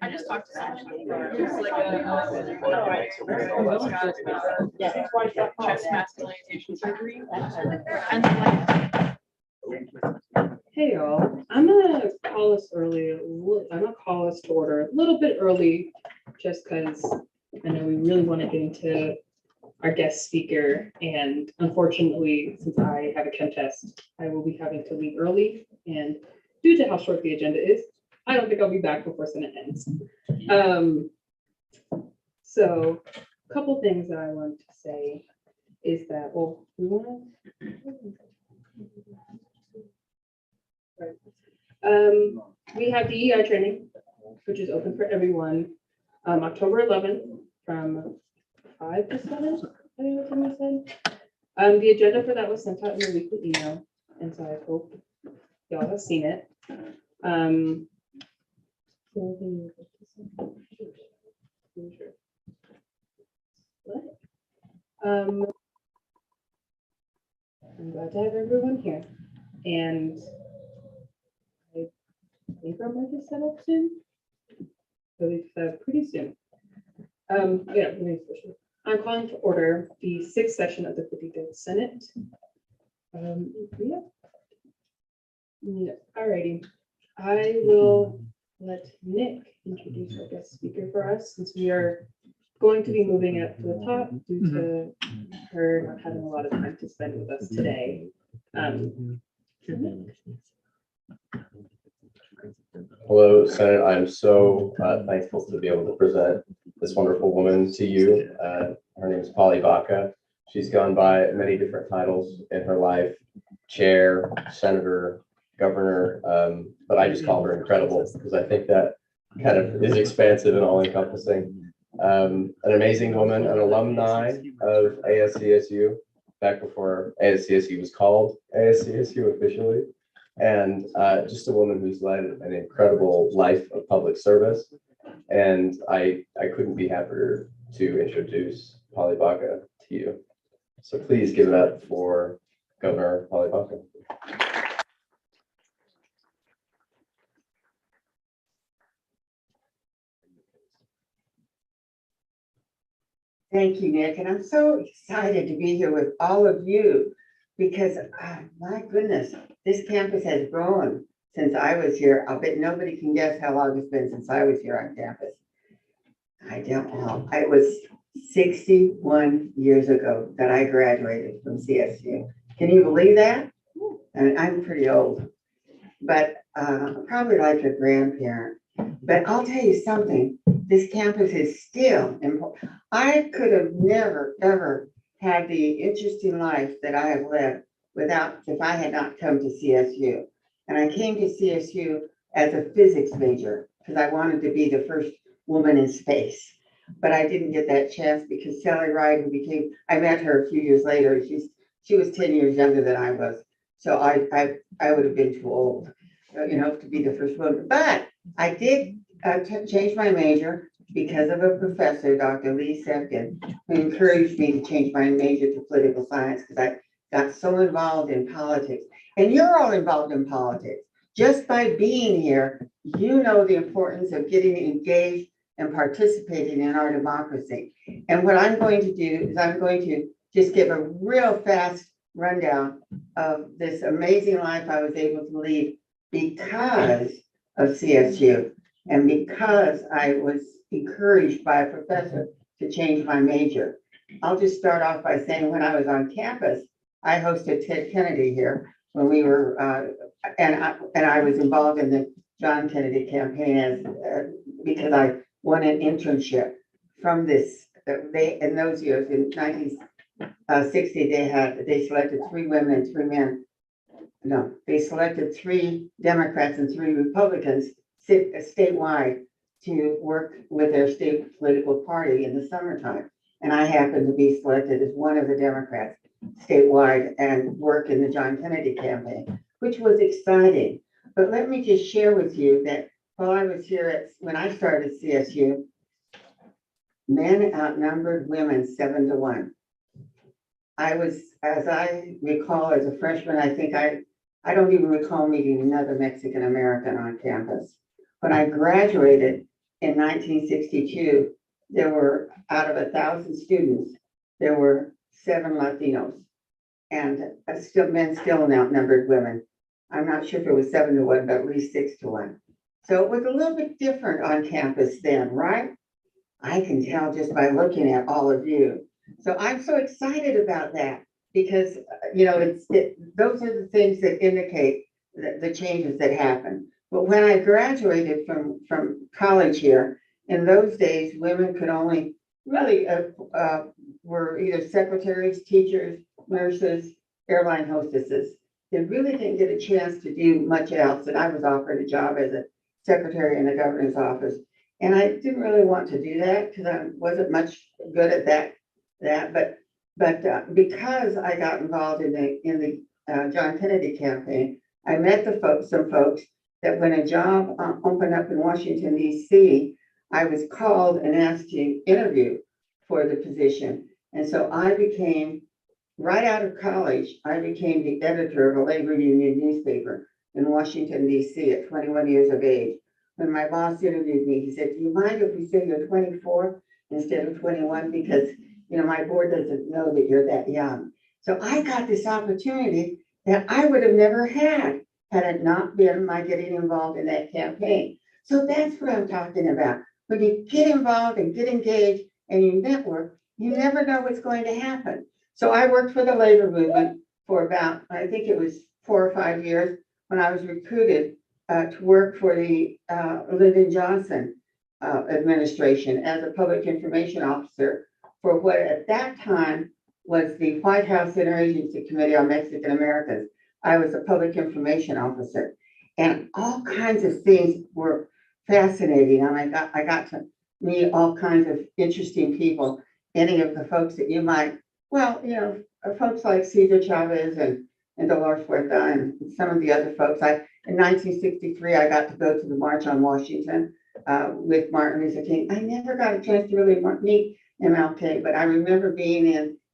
I just talked to someone. It's like chest mass delineation surgery. And then like, Hey y'all, I'm gonna call us early. I'm gonna call us to order a little bit early, just because I know we really want to get into our guest speaker. And unfortunately, since I have a chem test, I will be having to leave early. And due to how short the agenda is, I don't think I'll be back before Senate ends. So a couple things that I want to say is that, well, we want to. We have DEI training, which is open for everyone, October 11th from 5 to 7. I think that's what I said. The agenda for that was sent out in the weekly email, and so I hope y'all have seen it. I'm glad to have everyone here, and I think our mic is set up soon. Pretty soon. Yeah, let me switch it. I'm calling to order the 6th session of the 53rd Senate. Yeah. Alrighty. I will let Nick introduce our guest speaker for us, since we are going to be moving up to the top due to her not having a lot of time to spend with us today. Hello, Senate. I'm so thankful to be able to present this wonderful woman to you. Her name is Polly Baca. She's gone by many different titles in her life: chair, senator, governor, but I just call her incredible because I think that kind of is expansive and all-encompassing. An amazing woman, an alumni of ASCSU, back before ASCSU was called ASCSU officially. And just a woman who's led an incredible life of public service. And I couldn't be happier to introduce Polly Baca to you. So please give it up for Governor Polly Baca. Thank you, Nick. And I'm so excited to be here with all of you because, my goodness, this campus has grown since I was here. I'll bet nobody can guess how long it's been since I was here on campus. I don't know. It was 61 years ago that I graduated from CSU. Can you believe that? And I'm pretty old, but probably like a grandparent. But I'll tell you something, this campus is still important. I could have never, ever had the interesting life that I have led if I had not come to CSU. And I came to CSU as a physics major because I wanted to be the first woman in space. But I didn't get that chance because Sally Ride, I met her a few years later. She was 10 years younger than I was. So I would have been too old, to be the first woman. But I did change my major because of a professor, Dr. Lee Sepkin, who encouraged me to change my major to political science because I got so involved in politics. And you're all involved in politics. Just by being here, you know the importance of getting engaged and participating in our democracy. And what I'm going to do is I'm going to just give a real fast rundown of this amazing life I was able to lead because of CSU and because I was encouraged by a professor to change my major. I'll just start off by saying when I was on campus, I hosted Ted Kennedy here when we were, and I was involved in the John Kennedy campaign because I won an internship from this. In those years, in 1960, they selected 3 women and 3 men. No, they selected 3 Democrats and 3 Republicans statewide to work with their state political party in the summertime. And I happened to be selected as one of the Democrats statewide and work in the John Kennedy campaign, which was exciting. But let me just share with you that while I was here when I started CSU, men outnumbered women 7 to 1. I was, as I recall, as a freshman, I think I don't even recall meeting another Mexican American on campus. When I graduated in 1962, there were, out of 1,000 students, there were 7 Latinos. And men still outnumbered women. I'm not sure if it was 7-1, but at least 6-1. So it was a little bit different on campus then, right? I can tell just by looking at all of you. So I'm so excited about that because, those are the things that indicate the changes that happen. But when I graduated from college here, in those days, women could only really were either secretaries, teachers, nurses, airline hostesses. They really didn't get a chance to do much else. And I was offered a job as a secretary in the governor's office. And I didn't really want to do that because I wasn't much good at that. But because I got involved in the John Kennedy campaign, I met some folks that when a job opened up in Washington, D.C., I was called and asked to interview for the position. And so right out of college, I became the editor of a labor union newspaper in Washington, D.C. at 21 years of age. When my boss interviewed me, he said, "Do you mind if we say you're 24 instead of 21? Because, my board doesn't know that you're that young." So I got this opportunity that I would have never had it not been my getting involved in that campaign. So that's what I'm talking about. When you get involved and get engaged and you network, you never know what's going to happen. So I worked for the labor movement for about, I think it was 4 or 5 years when I was recruited to work for the Lyndon Johnson administration as a public information officer for what at that time was the White House Interagency Committee on Mexican Americans. I was a public information officer, and all kinds of things were fascinating. And I got to meet all kinds of interesting people. Any of the folks that you might, folks like Cesar Chavez and Dolores Huerta and some of the other folks. In 1963, I got to go to the March on Washington with Martin Luther King. I never got a chance to really meet MLK, but I remember being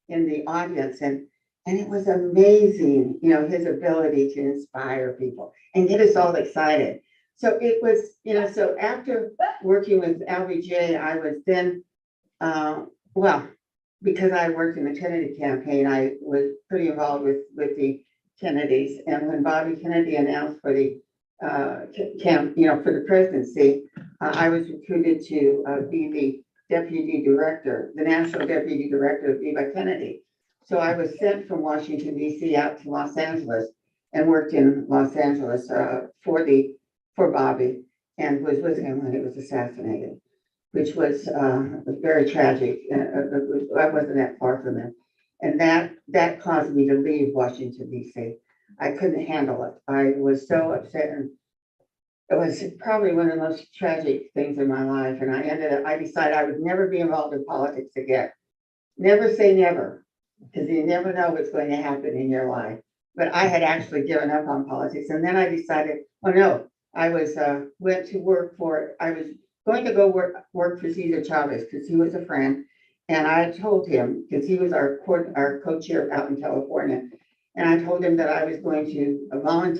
in the audience and it was amazing, his ability to inspire people and get us all excited. So it was, so after working with LBJ, I was then, because I worked in the Kennedy campaign, I was pretty involved with the Kennedys. And when Bobby Kennedy announced for the for the presidency, I was recruited to be the deputy director, the national deputy director of Viva Kennedy. So I was sent from Washington, D.C. out to Los Angeles and worked in Los Angeles for Bobby and was with him when he was assassinated, which was very tragic. I wasn't that far from him. And that caused me to leave Washington, D.C. I couldn't handle it. I was so upset. And it was probably one of the most tragic things in my life. And I decided I would never be involved in politics again. Never say never, because you never know what's going to happen in your life. But I had actually given up on politics. And then I decided, I was went to work for, I was going to go work for Cesar Chavez because he was a friend. And I told him, because he was our co-chair out in California, and I told him that I was going to I was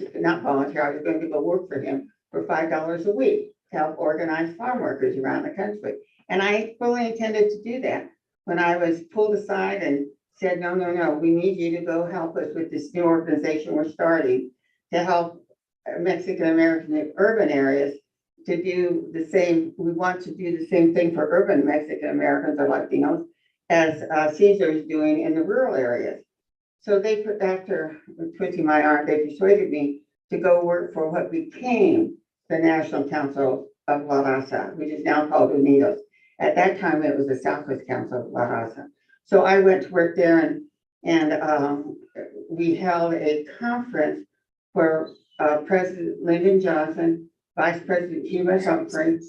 going to go work for him for $5 a week to help organize farm workers around the country. And I fully intended to do that when I was pulled aside and said, no, we need you to go help us with this new organization we're starting to help Mexican American urban areas to do the same. We want to do the same thing for urban Mexican Americans or Latinos as Cesar is doing in the rural areas. So after twisting my arm, they persuaded me to go work for what became the National Council of La Raza, which is now called Unidos. At that time, it was the Southwest Council of La Raza. So I went to work there and we held a conference where President Lyndon Johnson, Vice President Cuba Humphrey,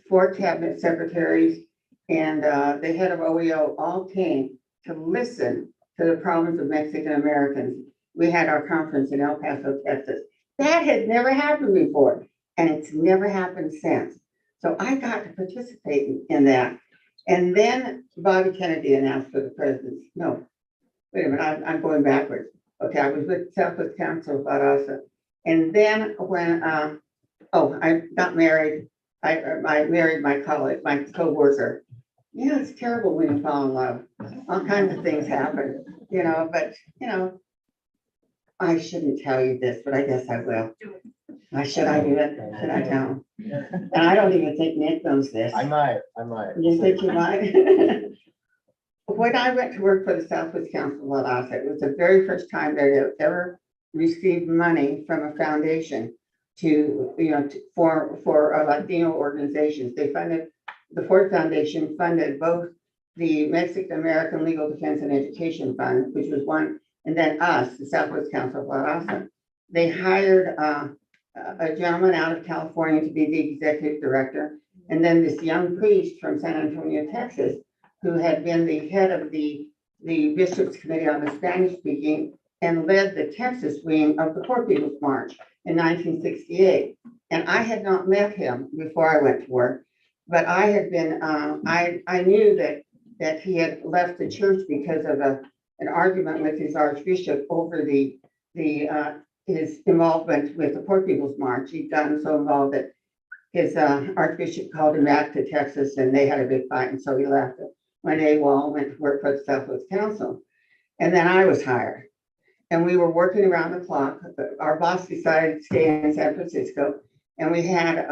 4 cabinet secretaries, and the head of OEO all came to listen to the problems of Mexican Americans. We had our conference in El Paso, Texas. That had never happened before, and it's never happened since. So I got to participate in that. And then Bobby Kennedy announced for the presidency. No, wait a minute, I'm going backwards. Okay, I was with Southwest Council of La Raza. And then when I got married I married my colleague, my coworker. Yeah, it's terrible when you fall in love. All kinds of things happen, but, I shouldn't tell you this, but I guess I will. Should I do it? Should I tell him? And I don't even think Nick knows this. I might. You think you might? When I went to work for the Southwest Council of Los, it was the very first time they had ever received money from a foundation for Latino organizations. They funded, the Ford Foundation funded both the Mexican American Legal Defense and Education Fund, which was one, and then us, the Southwest Council of La. They hired a gentleman out of California to be the executive director, and then this young priest from San Antonio, Texas, who had been the head of the Bishops' Committee on the Spanish speaking and led the Texas wing of the Poor People's March in 1968. And I had not met him before I went to work, but I had been, I knew that he had left the church because of an argument with his archbishop over his involvement with the Poor People's March. He'd gotten so involved that his archbishop called him back to Texas and they had a big fight, and so he left it. When AWOL went to work for the Southwest Council. And then I was hired. And we were working around the clock. Our boss decided to stay in San Francisco, and we had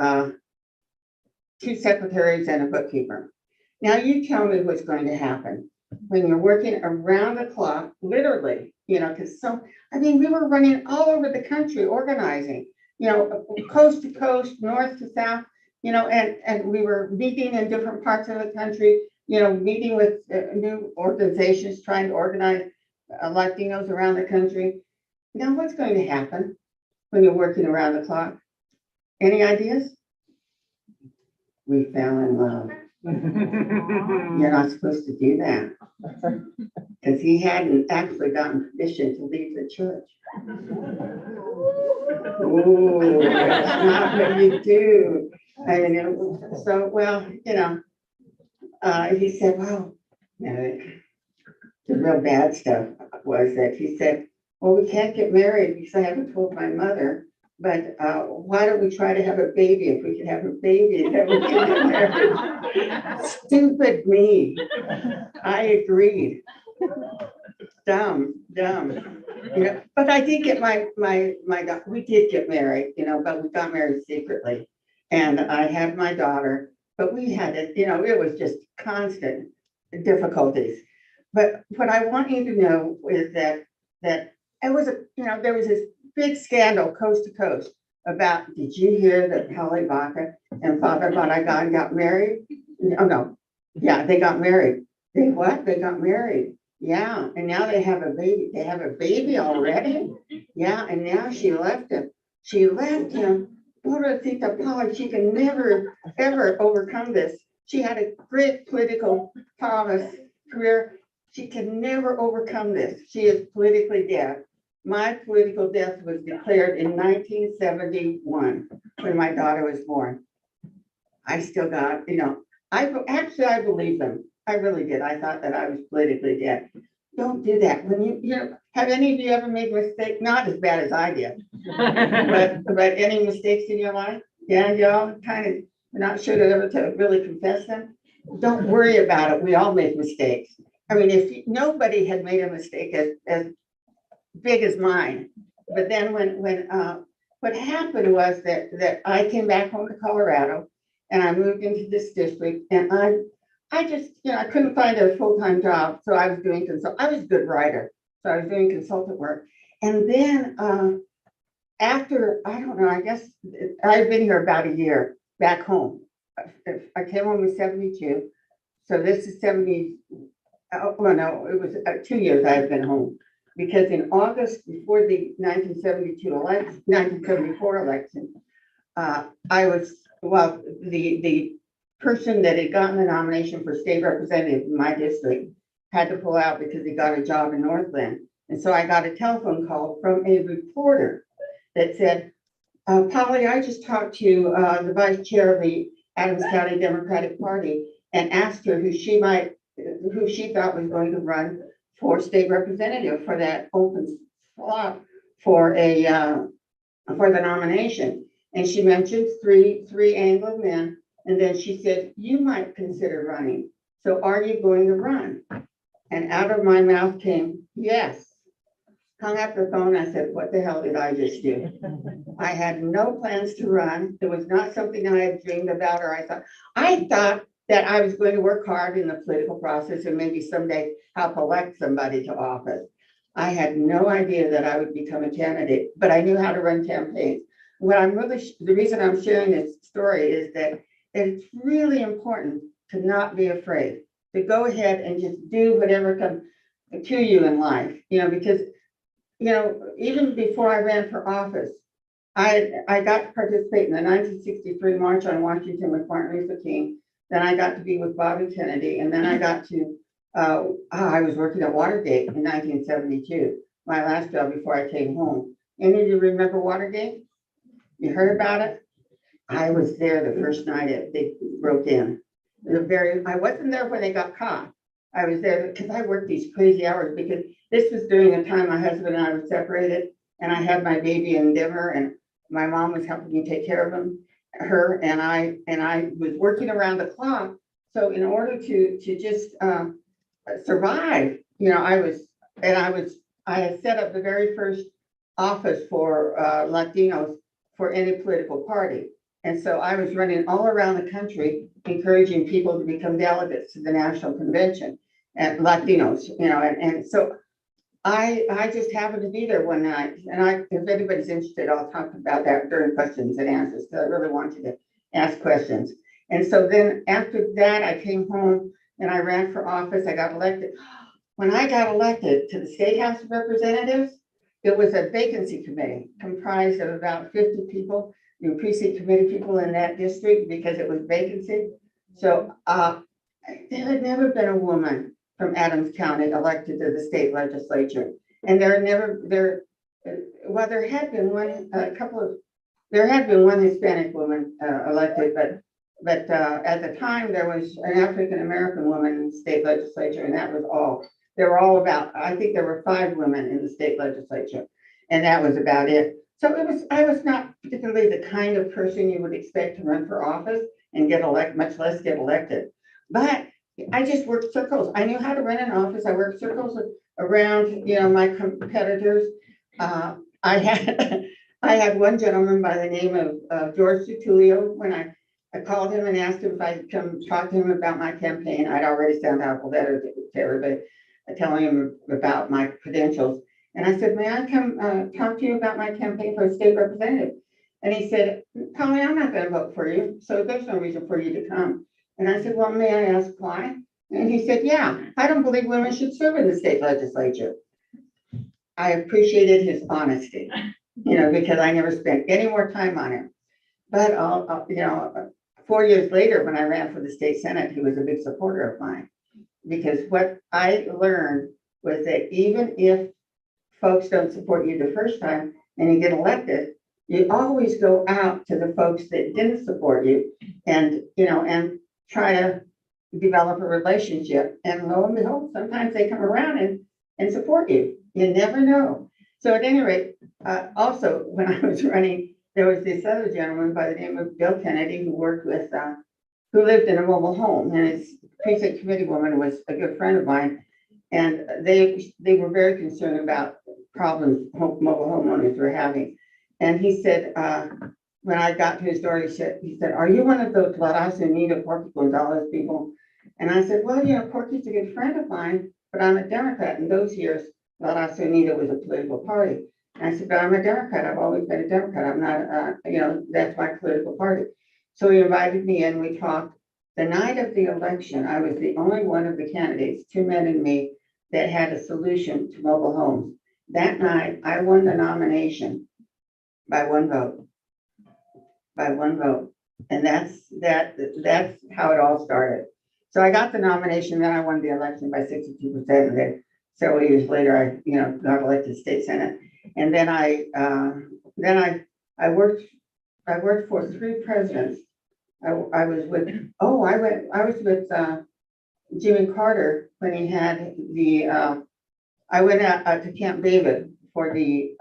2 secretaries and a bookkeeper. Now you tell me what's going to happen when you're working around the clock, literally, because we were running all over the country organizing, coast to coast, north to south, and we were meeting in different parts of the country, meeting with new organizations, trying to organize Latinos around the country. Now, what's going to happen when you're working around the clock? Any ideas? We fell in love. You're not supposed to do that. Because he hadn't actually gotten permission to leave the church. Ooh, that's not what you do. He said, well, the real bad stuff was that he said, well, we can't get married because I haven't told my mother, but why don't we try to have a baby? If we could have a baby, then we can get married. Stupid me. I agreed. Dumb. But I did get we did get married, but we got married secretly. And I had my daughter, but we had it, it was just constant difficulties. But what I want you to know is that it was there was this big scandal coast to coast about, did you hear that Polly Baca and Father Barragan got married? Oh, no. Yeah, they got married. They what? They got married. Yeah, and now they have a baby. They have a baby already? Yeah, and now she left him. She left him. Pobrecita Polly, she can never, ever overcome this. She had a great political promise career. She can never overcome this. She is politically dead. My political death was declared in 1971 when my daughter was born. I still got, I believe them. I really did. I thought that I was politically dead. Don't do that. When have any of you ever made a mistake? Not as bad as I did, but any mistakes in your life? Yeah, y'all kind of not sure to really confess them. Don't worry about it. We all make mistakes. I mean, if nobody had made a mistake as big as mine, but then when what happened was that I came back home to Colorado and I moved into this district, and I just, I couldn't find a full-time job. So I was doing I was a good writer. So I was doing consultant work. And then after, I don't know, I guess I've been here about a year back home. I came home in 72. So this is 70. Well, no, it was 2 years I've been home. Because in August, before the 1974 election, I was, the person that had gotten the nomination for state representative in my district had to pull out because he got a job in Northland. And so I got a telephone call from a reporter that said, Polly, I just talked to the vice chair of the Adams County Democratic Party and asked her who she thought was going to run for state representative for that open slot for the nomination. And she mentioned three Anglo men. And then she said, you might consider running. So are you going to run? And out of my mouth came, yes. Hung up the phone. I said, what the hell did I just do? I had no plans to run. It was not something I had dreamed about, or I thought that I was going to work hard in the political process and maybe someday help elect somebody to office. I had no idea that I would become a candidate, but I knew how to run campaigns. The reason I'm sharing this story is that it's really important to not be afraid, to go ahead and just do whatever comes to you in life, because, even before I ran for office, I got to participate in the 1963 March on Washington with Martin Luther King. Then I got to be with Bobby Kennedy, and then I got to, I was working at Watergate in 1972, my last job before I came home. Any of you remember Watergate? You heard about it? I was there the first night they broke in. I wasn't there when they got caught. I was there because I worked these crazy hours, because this was during the time my husband and I were separated, and I had my baby in Denver, and my mom was helping me take care of her, and I was working around the clock. So in order to just survive, I had set up the very first office for Latinos for any political party. And so I was running all around the country, encouraging people to become delegates to the national convention, and Latinos, and so I just happened to be there one night, and if anybody's interested, I'll talk about that during questions and answers, because I really want you to ask questions. And so then after that, I came home and I ran for office. I got elected. When I got elected to the State House of Representatives, it was a vacancy committee comprised of about 50 people, precinct committee people in that district, because it was vacancy. So there had never been a woman from Adams County elected to the state legislature. And there had been one Hispanic woman elected, but at the time there was an African-American woman in the state legislature, and that was all. There were I think there were 5 women in the state legislature, and that was about it. So I was not particularly the kind of person you would expect to run for office and get elected, much less get elected. But I just worked circles. I knew how to run an office. I worked circles around, my competitors. I had one gentleman by the name of George Tutulio. When I called him and asked him if I could come talk to him about my campaign, I'd already sent out a letter to everybody telling him about my credentials. And I said, may I come talk to you about my campaign for a state representative? And he said, Polly, I'm not going to vote for you, so there's no reason for you to come. And I said, well, may I ask why? And he said, yeah, I don't believe women should serve in the state legislature. I appreciated his honesty, because I never spent any more time on it. But 4 years later, when I ran for the state senate, he was a big supporter of mine, because what I learned was that even if folks don't support you the first time and you get elected, you always go out to the folks that didn't support you and try to develop a relationship. And lo and behold, sometimes they come around and support you. You never know. So at any rate, also when I was running, there was this other gentleman by the name of Bill Kennedy who lived in a mobile home, and his precinct committee woman was a good friend of mine. And they were very concerned about problems mobile homeowners were having. And he said, when I got to his door, he said, are you one of those La Raza Unida, Porky Gonzalez people? And I said, well, Porky's a good friend of mine, but I'm a Democrat. In those years, La Raza Unida was a political party. And I said, but I'm a Democrat. I've always been a Democrat. I'm not, that's my political party. So he invited me in, we talked. The night of the election, I was the only one of the candidates, 2 men and me, that had a solution to mobile homes. That night, I won the nomination by 1 vote. By 1 vote. And that's how it all started. So I got the nomination, then I won the election by 62%. And then several years later, I got elected state senate. And then I worked for 3 presidents. I was with Jimmy Carter when he had I went out to Camp David for the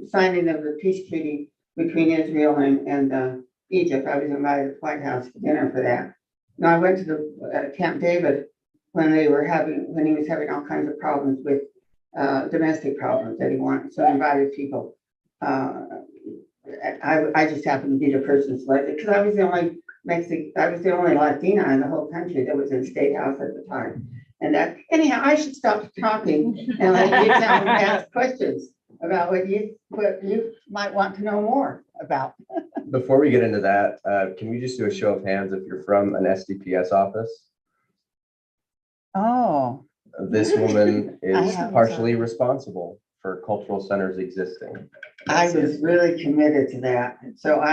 signing of the peace treaty between Israel and Egypt. I was invited to the White House to dinner for that. Now, I went to the Camp David when he was having all kinds of problems with domestic problems that he wanted, so I invited people. I just happened to be the person selected because I was the only Latina in the whole country that was in State House at the time. And that, anyhow, I should stop talking and let you ask questions about what you might want to know more about. Before we get into that, can we just do a show of hands if you're from an SDPS office? Oh. This woman I is haven't partially responsible for cultural centers existing. I was really committed to that. So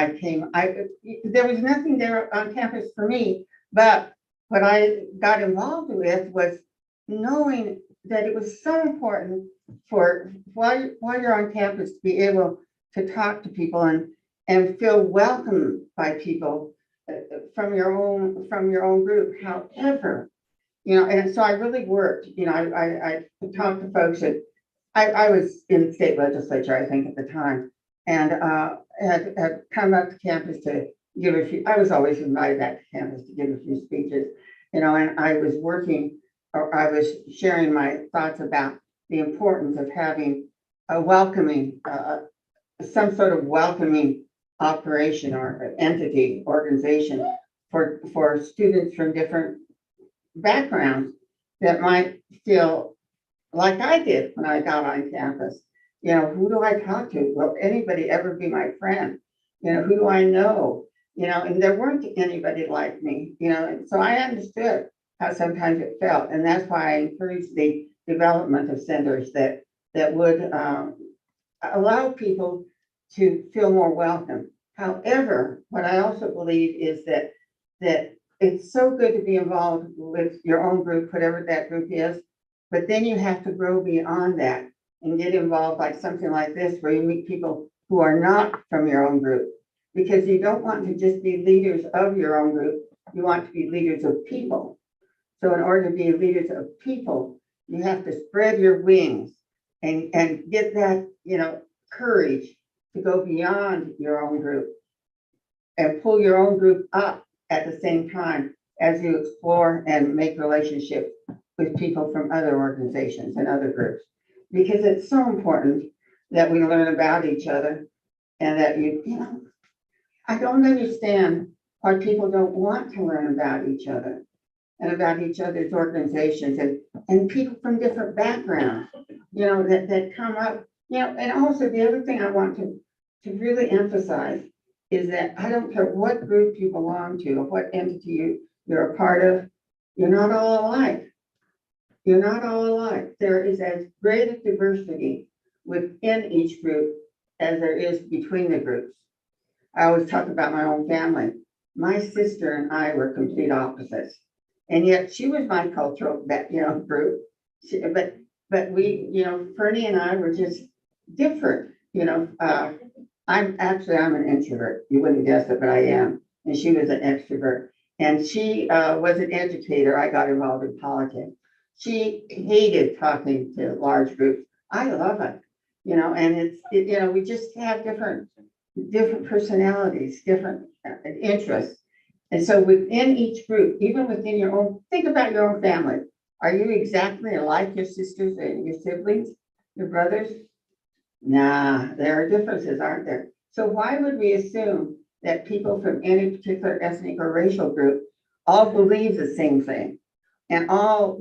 there was nothing there on campus for me, but what I got involved with was knowing that it was so important for while you're on campus to be able to talk to people and feel welcomed by people from your own group. However, and so I really worked, I talked to folks and I was in the state legislature, I think, at the time, and had come up to campus to give a few. I was always invited back to campus to give a few speeches, and I was sharing my thoughts about the importance of having a welcoming, some sort of welcoming operation or entity, organization for students from different backgrounds that might feel like I did when I got on campus. Who do I talk to? Will anybody ever be my friend? Who do I know? And there weren't anybody like me, and so I understood how sometimes it felt. And that's why I encouraged the development of centers that would allow people to feel more welcome. However, what I also believe is that it's so good to be involved with your own group, whatever that group is, but then you have to grow beyond that and get involved like something like this, where you meet people who are not from your own group, because you don't want to just be leaders of your own group. You want to be leaders of people. So in order to be leaders of people, you have to spread your wings and get that, courage to go beyond your own group and pull your own group up at the same time as you explore and make relationships with people from other organizations and other groups. Because it's so important that we learn about each other, and that I don't understand why people don't want to learn about each other and about each other's organizations and people from different backgrounds, that come up, and also the other thing I want to really emphasize is that I don't care what group you belong to or what entity you're a part of, you're not all alike. You're not all alike. There is as great a diversity within each group as there is between the groups. I always talk about my own family. My sister and I were complete opposites, and yet she was my cultural group. But we, Fernie and I were just different. I'm an introvert. You wouldn't guess it, but I am. And she was an extrovert. And she was an educator. I got involved in politics. She hated talking to large groups. I love it, and we just have different personalities, different interests. And so within each group, even within your own, think about your own family. Are you exactly like your sisters and your siblings, your brothers? Nah, there are differences, aren't there? So why would we assume that people from any particular ethnic or racial group all believe the same thing and all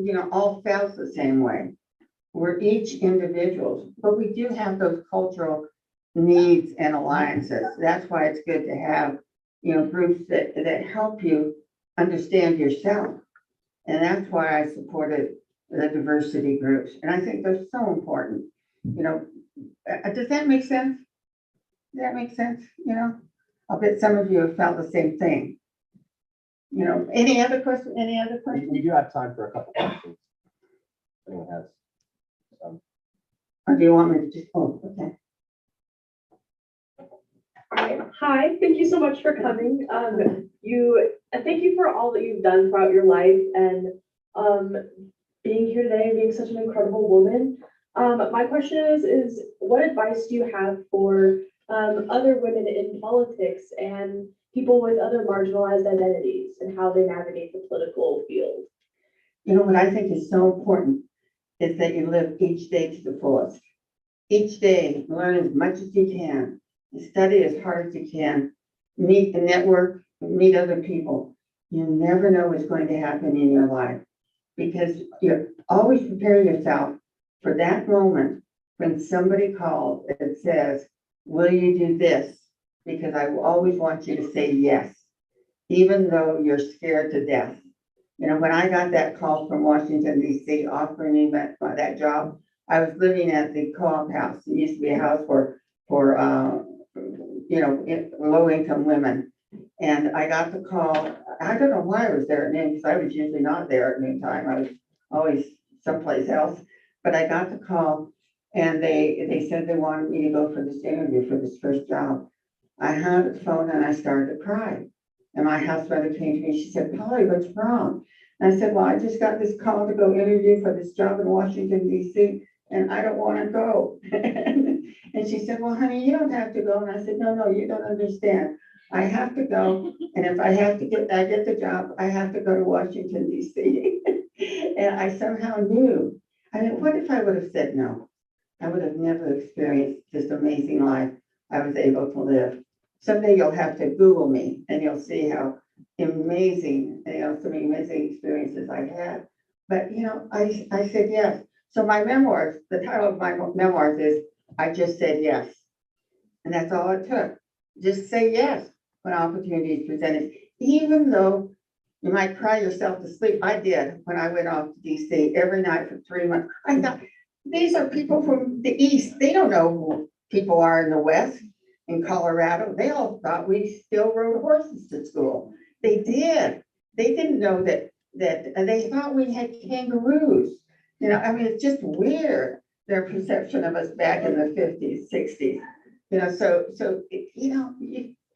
felt the same way? We're each individuals, but we do have those cultural needs and alliances. That's why it's good to have, groups that help you understand yourself. And that's why I supported the diversity groups. And I think they're so important. Does that make sense? Does that make sense? I'll bet some of you have felt the same thing. Any other question? We do have time for a couple questions. If anyone has some. Or do you want me to just, okay. Hi, thank you so much for coming. Thank you for all that you've done throughout your life and being here today and being such an incredible woman. My question is what advice do you have for other women in politics and people with other marginalized identities and how they navigate the political field. You know, what I think is so important is that you live each day to the fullest. Each day, learn as much as you can, study as hard as you can, meet the network, meet other people. You never know what's going to happen in your life because you always prepare yourself for that moment when somebody calls and says, will you do this? Because I will always want you to say yes, even though you're scared to death. You know, when I got that call from Washington DC offering me that job, I was living at the co-op house. It used to be a house for low income women. And I got the call. I don't know why I was there at noon because I was usually not there at noontime. I was always someplace else. But I got the call and they said they wanted me to go for this interview for this first job. I hung up the phone and I started to cry. And my house mother came to me. She said, Polly, what's wrong? And I said, well, I just got this call to go interview for this job in Washington, DC, and I don't want to go. And she said, well, honey, you don't have to go. And I said, no, you don't understand. I have to go. And if I get the job, I have to go to Washington, DC. And I somehow knew. I mean, what if I would have said no? I would have never experienced this amazing life I was able to live. Someday you'll have to Google me and you'll see how amazing, some amazing experiences I had. But, I said yes. So my memoirs, the title of my memoirs is, I Just Said Yes. And that's all it took. Just say yes when opportunities presented. Even though you might cry yourself to sleep. I did when I went off to DC every night for 3 months. I thought, these are people from the East. They don't know who people are in the West. In Colorado, they all thought we still rode horses to school. They did. They didn't know that they thought we had kangaroos. It's just weird, their perception of us back in the 50s, 60s.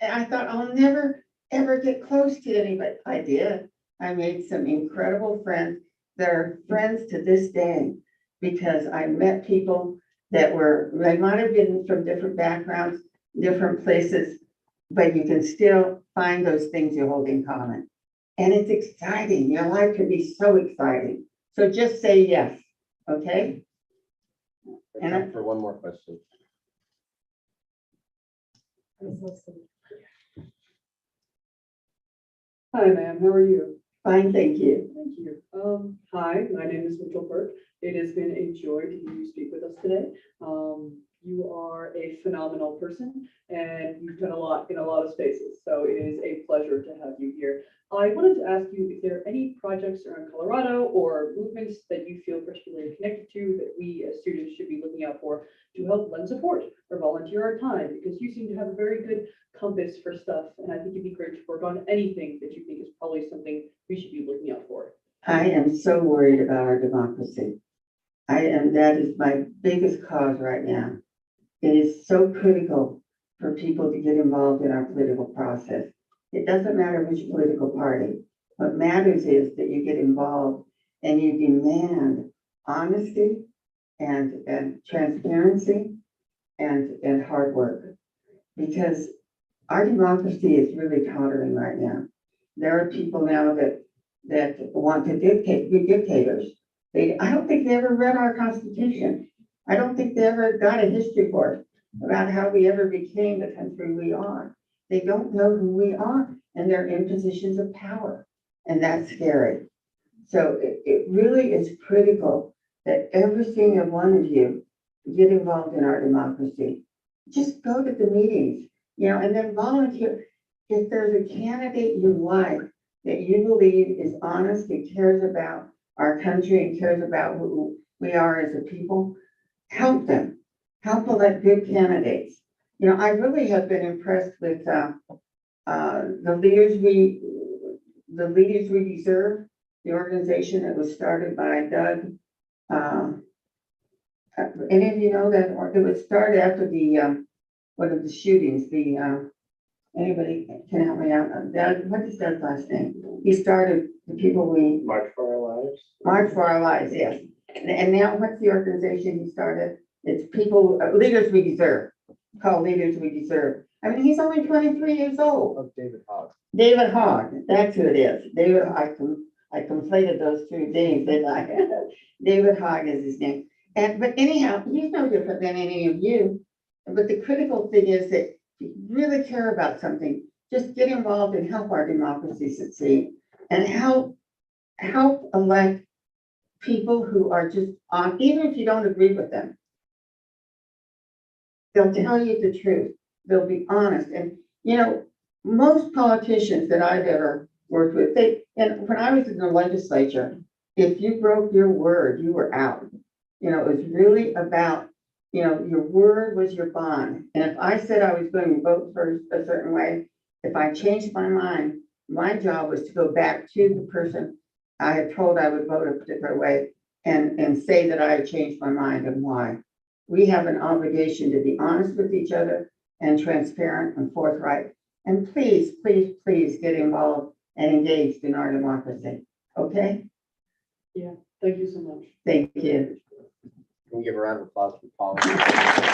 I thought I'll never, ever get close to anybody. I did. I made some incredible friends that are friends to this day because I met people they might have been from different backgrounds, different places, but you can still find those things you hold in common. And it's exciting. Your life can be so exciting. So just say yes, okay? Time for one more question. Hi, ma'am. How are you? Fine, thank you. Thank you. Hi, my name is Mitchell Burke. It has been a joy to hear you speak with us today. You are a phenomenal person and you've done a lot in a lot of spaces. So it is a pleasure to have you here. I wanted to ask you if there are any projects around Colorado or movements that you feel particularly connected to that we as students should be looking out for to help lend support or volunteer our time, because you seem to have a very good compass for stuff. And I think it'd be great to work on anything that you think is probably something we should be looking out for. I am so worried about our democracy. That is my biggest cause right now. It is so critical for people to get involved in our political process. It doesn't matter which political party. What matters is that you get involved and you demand honesty and transparency and hard work. Because our democracy is really tottering right now. There are people now that want to be dictators. I don't think they ever read our Constitution. I don't think they ever got a history course about how we ever became the country we are. They don't know who we are, and they're in positions of power, and that's scary. So it really is critical that every single one of you get involved in our democracy. Just go to the meetings, and then volunteer. If there's a candidate you like that you believe is honest and cares about our country and cares about who we are as a people, help them. Help elect good candidates. I really have been impressed with the leaders we deserve. The organization that was started by Doug. Any of you know that? Or it was started after one of the shootings. Anybody can help me out? Doug, what is Doug's last name? He started the people we March for Our Lives. March for Our Lives, yes. And now what's the organization he started? It's people, leaders we deserve. call leaders we deserve. I mean, he's only 23 years old. Of David Hogg. David Hogg, that's who it is. David, I conflated those two names, didn't I? David Hogg is his name. But anyhow, he's no different than any of you. But the critical thing is that if you really care about something, just get involved and help our democracy succeed. And help elect people who are just on, even if you don't agree with them. They'll tell you the truth. They'll be honest. And, you know, most politicians that I've ever worked with, and when I was in the legislature, if you broke your word, you were out. You know, it was really about, you know, your word was your bond. And if I said I was going to vote for a certain way, if I changed my mind, my job was to go back to the person I had told I would vote a particular way and say that I had changed my mind and why. We have an obligation to be honest with each other and transparent and forthright. And please, please, please get involved and engaged in our democracy. Okay? Thank you so much. Thank you. Can we give a round of applause for Polly?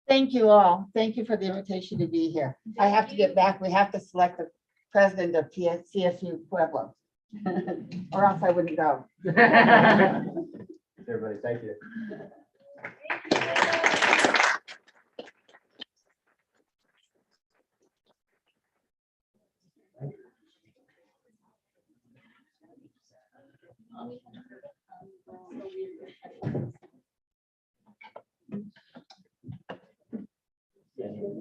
Thank you all. Thank you for the invitation to be here. I have to get back. We have to select the president of CSU Pueblo. Or else I wouldn't go. Everybody, thank you.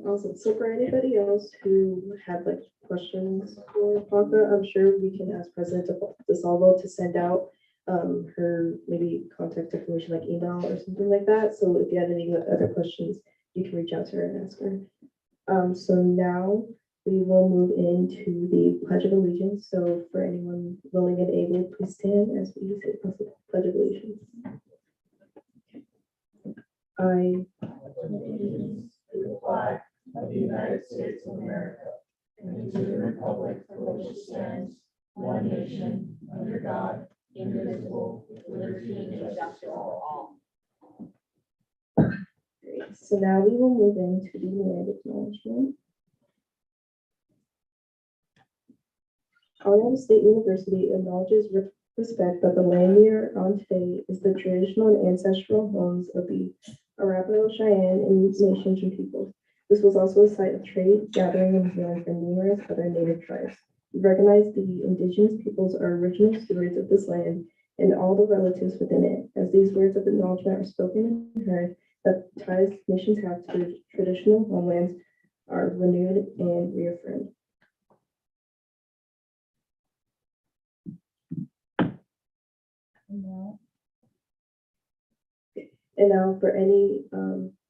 Awesome. So for anybody else who had like questions for Paca, I'm sure we can ask President DeSalvo to send out her maybe contact information like email or something like that. So if you have any other questions, you can reach out to her and ask her. So now we will move into the Pledge of Allegiance. So for anyone willing and able, please stand as we say the Pledge of Allegiance. I To the flag of the United States of America and to the republic for which it stands, one nation, under God, indivisible, with liberty and justice for all. Great. So now we will move into the land acknowledgement. Colorado State University acknowledges with respect that the land we are on today is the traditional and ancestral homes of the Arapaho, Cheyenne, and Ute nations and peoples. This was also a site of trade, gathering, and healing for numerous other native tribes. We recognize the indigenous peoples are original stewards of this land and all the relatives within it, as these words of acknowledgement are spoken and heard, that ties nations have to their traditional homelands are renewed and reaffirmed. And now for any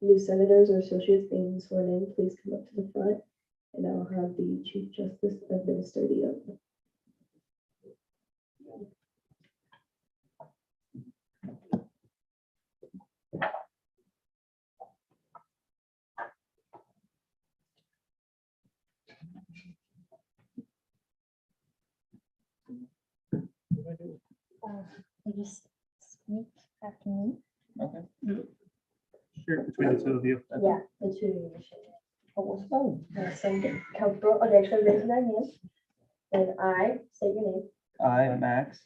new senators or associates being sworn in, please come up to the front and I'll have the Chief Justice administer the oath. You just speak after me. Okay. Sure, between the two of you. Yeah, the two of you. So, comfortable, okay, so raise your right hand. And I, say your name. I, Max.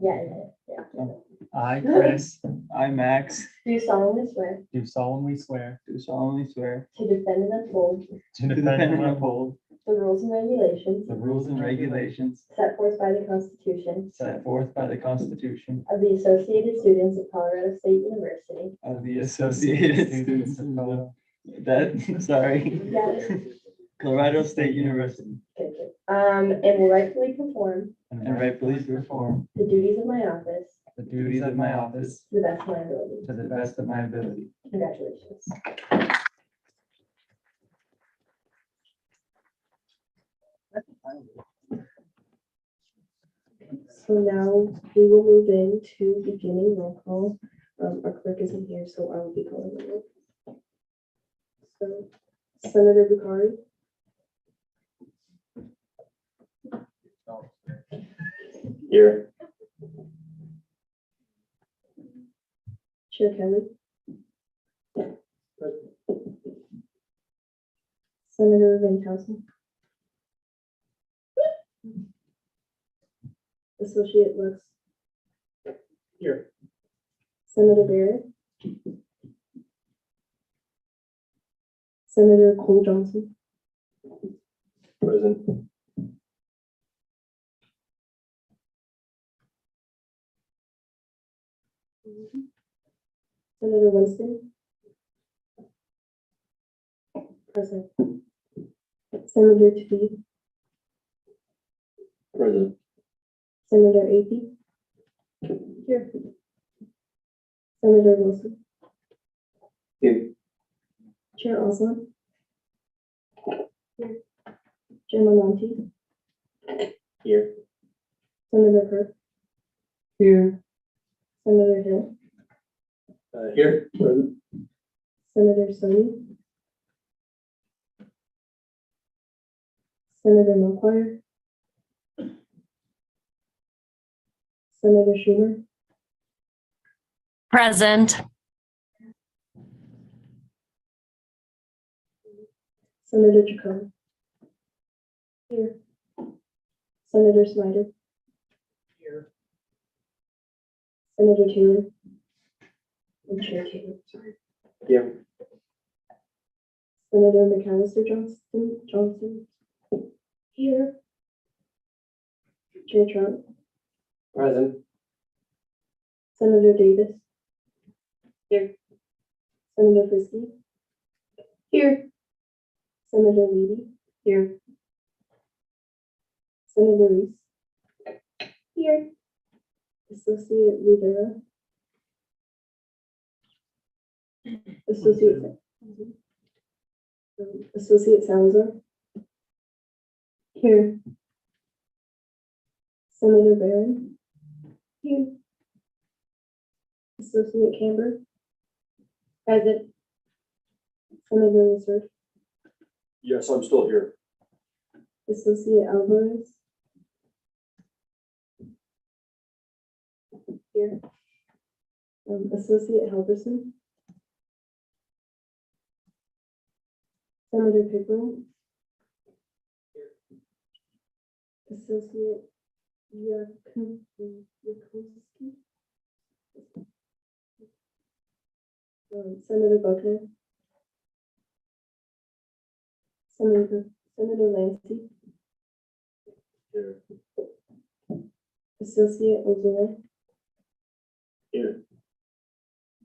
Yeah. I, Chris. I, Max. Do solemnly swear Do solemnly swear. Do solemnly swear. to defend and uphold To defend and uphold the rules and regulations the rules and regulations set forth by the Constitution set forth by the Constitution of the Associated Students of Colorado State University. of the Associated Students of Colorado. Sorry, Yeah. Colorado State University, Okay, good. And will rightfully perform and rightfully perform the duties of my office the duties of my office to the best of my ability. to the best of my ability. Congratulations. So now we will move into beginning roll call. Our clerk isn't here, so I will be calling the roll. So Senator Bukhari, Here. Chair Kelly. Senator Van Towson. Associate Lux. Here. Senator Barrett. Senator Cole Johnson. Present. Senator Winston. Present. Senator Tweed. Present. Senator Ap. Here. Senator Wilson. Here. Chair Osland. Here. Chairman Monty. Here. Senator Burke. Here. Senator Hill. Here. Present. Senator Soni. Senator Milquire. Senator Schumer. Present. Senator Chacon. Here. Senator Snyder. Here. Senator Taylor. And Chair Taylor, sorry. Here. Senator McAllister Johnson. Here. Chair Trump. Present. Senator Davis. Here. Senator Frisky. Here. Senator Levy. Here. Senator Reese. Here. Associate Rivera. Associate Salazar. Here. Senator Barron. Here. Associate Camber. Present. Senator Lizard. Yes, I'm still here. Associate Alvarez. Here. Associate Halverson. Senator Pickering. Associate Yakuski. Senator Buckner. Senator Lancey. Here. Associate Ozora. Here.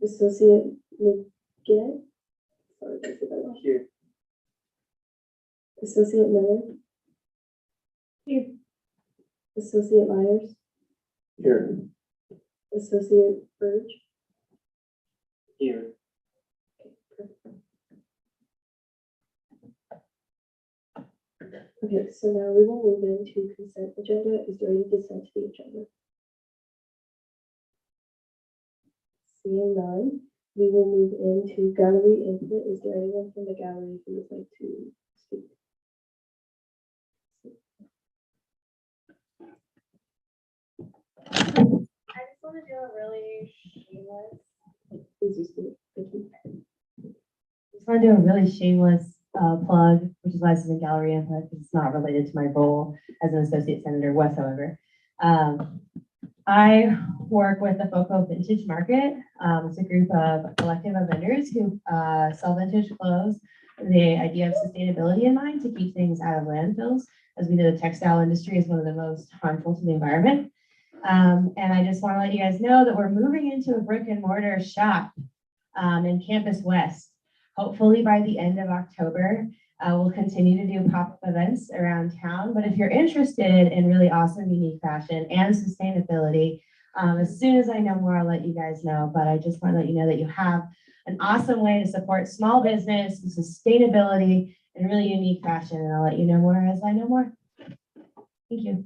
Associate McGinn. Sorry, I said that wrong. Here. Associate Miller. Here. Associate Myers. Here. Associate Burge. Here. Okay, so now we will move into consent agenda. Is there any dissent to the agenda? Seeing none, we will move into gallery input. Is there anyone from the gallery who would like to speak? I just want to do a really shameless. Please do speak. Thank you. Just want to do a really shameless plug, which is why this is a gallery input, because it's not related to my role as an associate senator whatsoever. I work with the FOCO Vintage Market. It's a group of collective of vendors who sell vintage clothes. The idea of sustainability in mind to keep things out of landfills, as we know the textile industry is one of the most harmful to the environment. And I just want to let you guys know that we're moving into a brick and mortar shop in Campus West. Hopefully by the end of October, we'll continue to do pop-up events around town. But if you're interested in really awesome, unique fashion and sustainability, as soon as I know more, I'll let you guys know. But I just want to let you know that you have an awesome way to support small business, sustainability, and really unique fashion. And I'll let you know more as I know more. Thank you.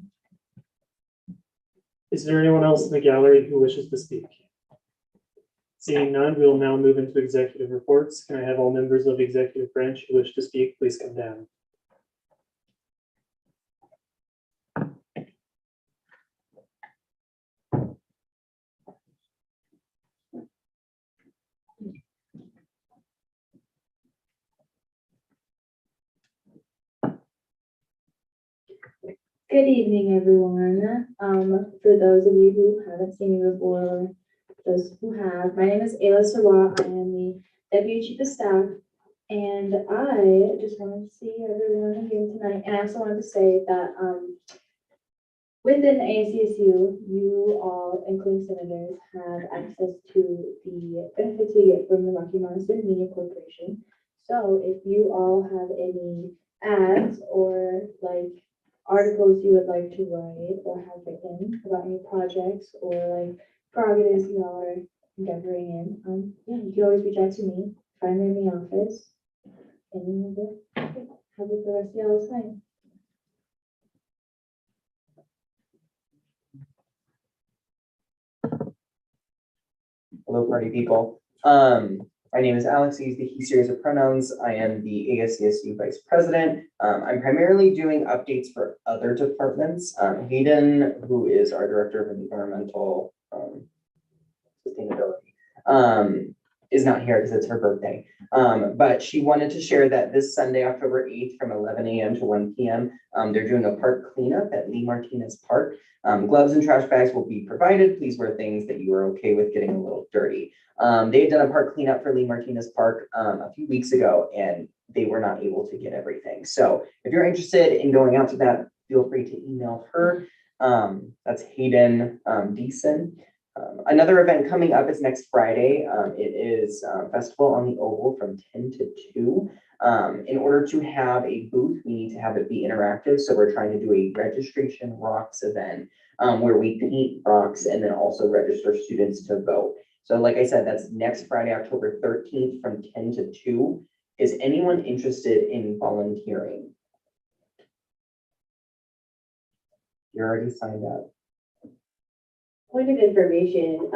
Is there anyone else in the gallery who wishes to speak? Seeing none, we will now move into executive reports. Can I have all members of the executive branch who wish to speak, please come down. Good evening, everyone. For those of you who haven't seen me before, those who have, my name is Ayla Sarwat. I am the Deputy Chief of Staff, and I just wanted to see everyone again tonight. And I also wanted to say that within ASCSU, you all, including senators, have access to the benefits we get from the Rocky Mountain Student Media Corporation. So if you all have any ads or like articles you would like to write or have written about any projects or like prerogatives you all are endeavoring in, yeah, you can always reach out to me, find me in the office, and have it for the rest of y'all's time. Hello, party people. My name is Alex. I use the he series of pronouns. I am the ASCSU Vice President. I'm primarily doing updates for other departments. Hayden, who is our Director of Environmental Sustainability, is not here because it's her birthday. But she wanted to share that this Sunday, October 8th, from 11 a.m. to 1 p.m., they're doing a park cleanup at Lee Martinez Park. Gloves and trash bags will be provided. Please wear things that you are okay with getting a little dirty. They had done a park cleanup for Lee Martinez Park a few weeks ago, and they were not able to get everything. So if you're interested in going out to that, feel free to email her. That's Hayden Deason. Another event coming up is next Friday. It is Festival on the Oval from 10 to 2. In order to have a booth, we need to have it be interactive. So we're trying to do a registration rocks event where we paint rocks and then also register students to vote. So like I said, that's next Friday, October 13th from 10 to 2. Is anyone interested in volunteering? You're already signed up. Point of information,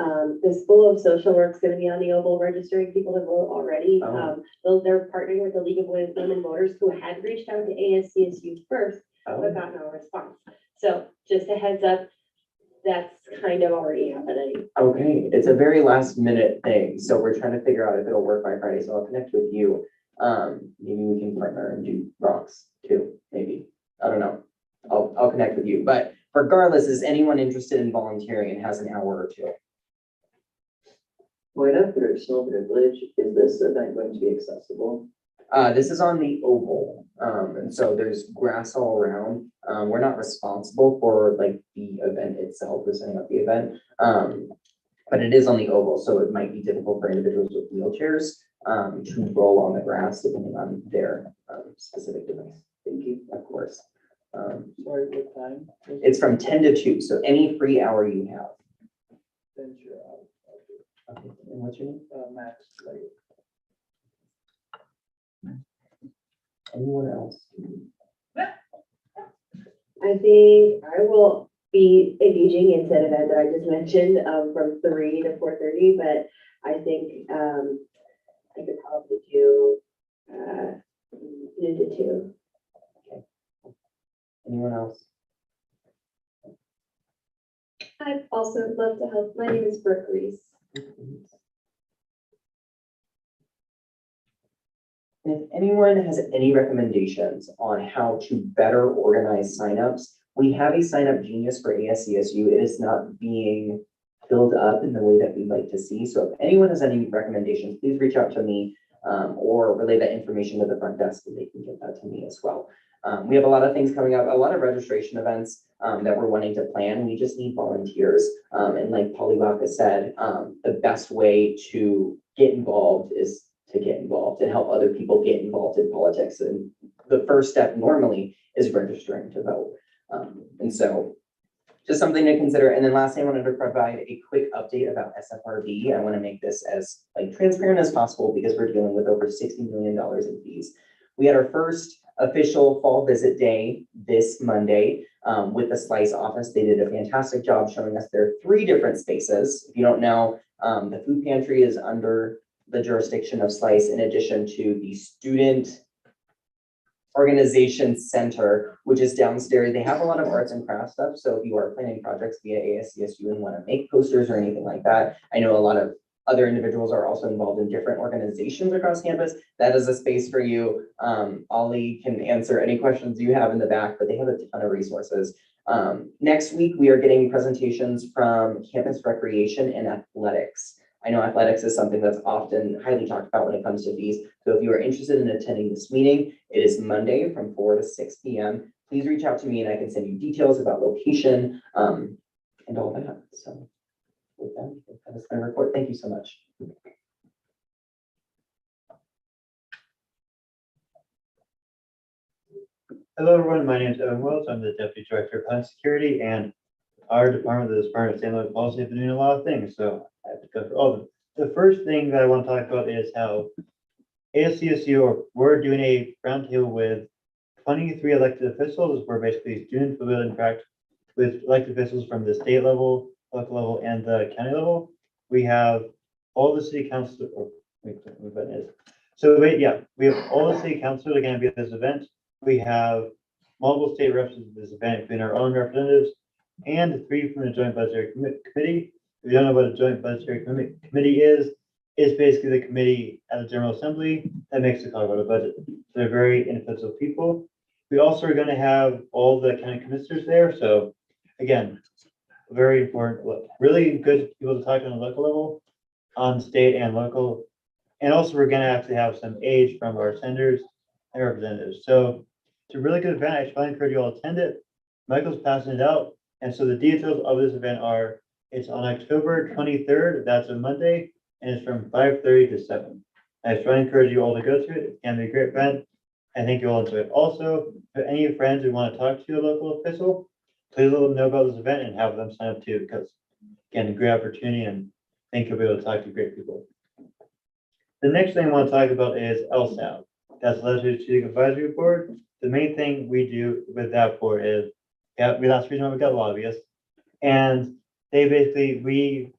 the School of Social Work is going to be on the Oval registering people to vote already. They're partnering with the League of Women Voters who had reached out to ASCSU first, but got no response. So just a heads up, that's kind of already happening. Okay, it's a very last minute thing. So we're trying to figure out if it'll work by Friday. So I'll connect with you. Maybe we can partner and do rocks too, maybe. I don't know. I'll connect with you. But regardless, is anyone interested in volunteering and has an hour or two? Point of personal privilege, is this event going to be accessible? This is on the Oval, and so there's grass all around. We're not responsible for like the event itself, or setting up the event, but it is on the Oval, so it might be difficult for individuals with wheelchairs to roll on the grass depending on their specific device. Thank you, of course. Sorry, what time? It's from 10 to 2, so any free hour you have. Then sure, I'll Okay, and what's your name? Max, like. Anyone else? I think I will be engaging in said event that I just mentioned from 3 to 4:30, but I think I could probably do noon to 2. Anyone else? I'd also love to help. My name is Brooke Reese. If anyone has any recommendations on how to better organize signups, we have a sign up genius for ASCSU. It is not being filled up in the way that we'd like to see. So if anyone has any recommendations, please reach out to me or relay that information to the front desk and they can get that to me as well. We have a lot of things coming up, a lot of registration events that we're wanting to plan. We just need volunteers. And like Polly Baca said, the best way to get involved is to get involved and help other people get involved in politics. And the first step normally is registering to vote. And so just something to consider. And then lastly, I wanted to provide a quick update about SFRB. I want to make this as like transparent as possible because we're dealing with over $60 million in fees. We had our first official fall visit day this Monday with the Slice office. They did a fantastic job showing us there are 3 different spaces. If you don't know, the food pantry is under the jurisdiction of Slice in addition to the student organization center, which is downstairs. They have a lot of arts and crafts stuff. So if you are planning projects via ASCSU and want to make posters or anything like that, I know a lot of other individuals are also involved in different organizations across campus. That is a space for you. Ollie can answer any questions you have in the back, but they have a ton of resources. Next week, we are getting presentations from campus recreation and athletics. I know athletics is something that's often highly talked about when it comes to fees. So if you are interested in attending this meeting, it is Monday from 4 to 6 p.m. Please reach out to me and I can send you details about location and all that. So with that is my report. Thank you so much. Hello, everyone. My name is Evan Wells. I'm the Deputy Director of Homeland Security, and our department, the Department of State and Local Policy, have been doing a lot of things, so I have to go through all of them. The first thing that I want to talk about is how ASCSU, we're doing a roundtable with 23 elected officials, where basically students will be able to interact with elected officials from the state level, local level, and the county level. We have all the city council, or wait, what event is. So wait, yeah, we have all the city councilors are going to be at this event. We have multiple state reps at this event, including our own representatives, and 3 from the Joint Budgetary Committee. If you don't know what a Joint Budgetary Committee is, it's basically the committee at the General Assembly that makes the Colorado budget. They're very influential people. We also are going to have all the county commissioners there. So again, very important, really good people to talk to on the local level, on state and local. And also we're going to actually have some aides from our senators and representatives. So it's a really good event. I strongly encourage you all to attend it. Michael's passing it out. And so the details of this event are, it's on October 23rd. That's a Monday. And it's from 5:30 to 7. I strongly encourage you all to go to it. It can be a great event. I think you'll enjoy it. Also, if any friends who want to talk to a local official, please let them know about this event and have them sign up too, because again, a great opportunity, and I think you'll be able to talk to great people. The next thing I want to talk about is LSAB. That's Legislative Strategic Advisory Board. The main thing we do with that board is, yeah, that's the reason why we got lobbyists. And they basically, we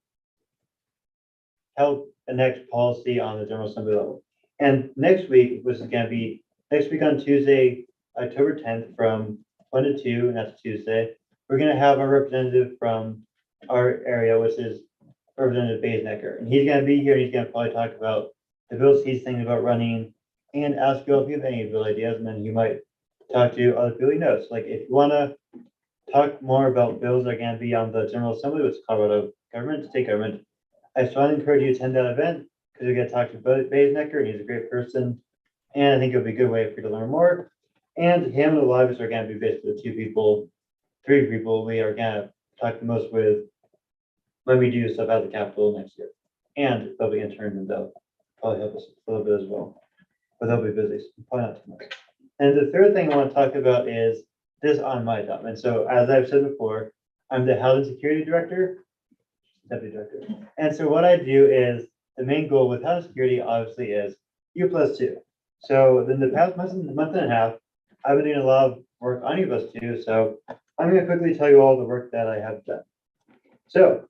help enact policy on the General Assembly level. And next week, which is going to be next week on Tuesday, October 10th from 1 to 2, and that's Tuesday, we're going to have a representative from our area, which is Representative Baysnecker. And he's going to be here, and he's going to probably talk about the bills he's thinking about running and ask you if you have any bill ideas, and then you might talk to other people he knows. Like if you want to talk more about bills that are going to be on the General Assembly, which is Colorado government, state government, I strongly encourage you to attend that event because you're going to talk to Baysnecker, and he's a great person. And I think it'll be a good way for you to learn more. And him and the lobbyists are going to be basically the 3 people we are going to talk the most with when we do stuff at the Capitol next year. And they'll be interns, and they'll probably help us a little bit as well. But they'll be busy, so probably not too much. And the third thing I want to talk about is this on my job. And so, as I've said before, I'm the Housing Security Director, Deputy Director. And so what I do is, the main goal with housing security obviously is U+2. So in the past month and a half, I've been doing a lot of work on U+2. So I'm going to quickly tell you all the work that I have done. So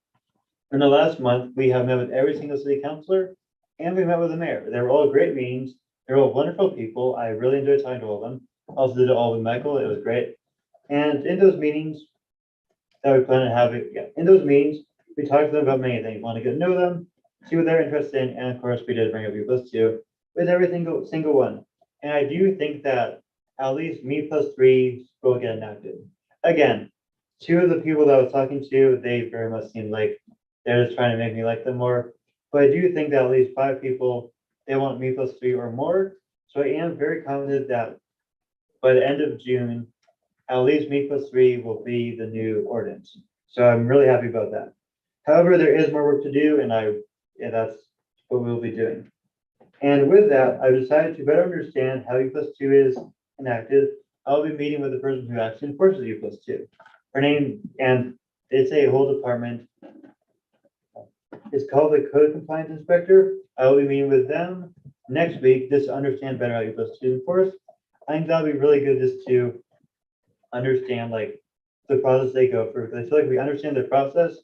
in the last month, we have met with every single city councilor, and we met with the mayor. They were all great meetings. They're all wonderful people. I really enjoyed talking to all of them. Also did it all with Michael. It was great. And in those meetings that we plan on having, in those meetings, we talked to them about many things. We want to get to know them, see what they're interested in, and of course, we did bring up U+2 with every single one. And I do think that at least me+3 will get enacted. Again, 2 of the people that I was talking to, they very much seemed like they're just trying to make me like them more. But I do think that at least 5 people, they want me+3 or more. So I am very confident that by the end of June, at least me+3 will be the new ordinance. So I'm really happy about that. However, there is more work to do, and that's what we'll be doing. And with that, I've decided to better understand how U+2 is enacted. I'll be meeting with the person who actually enforces U+2. Her name, and it's a whole department. It's called the Code Compliance Inspector. I will be meeting with them next week just to understand better how U+2 is enforced. I think that'll be really good just to understand like the process they go through. Because I feel like if we understand the process,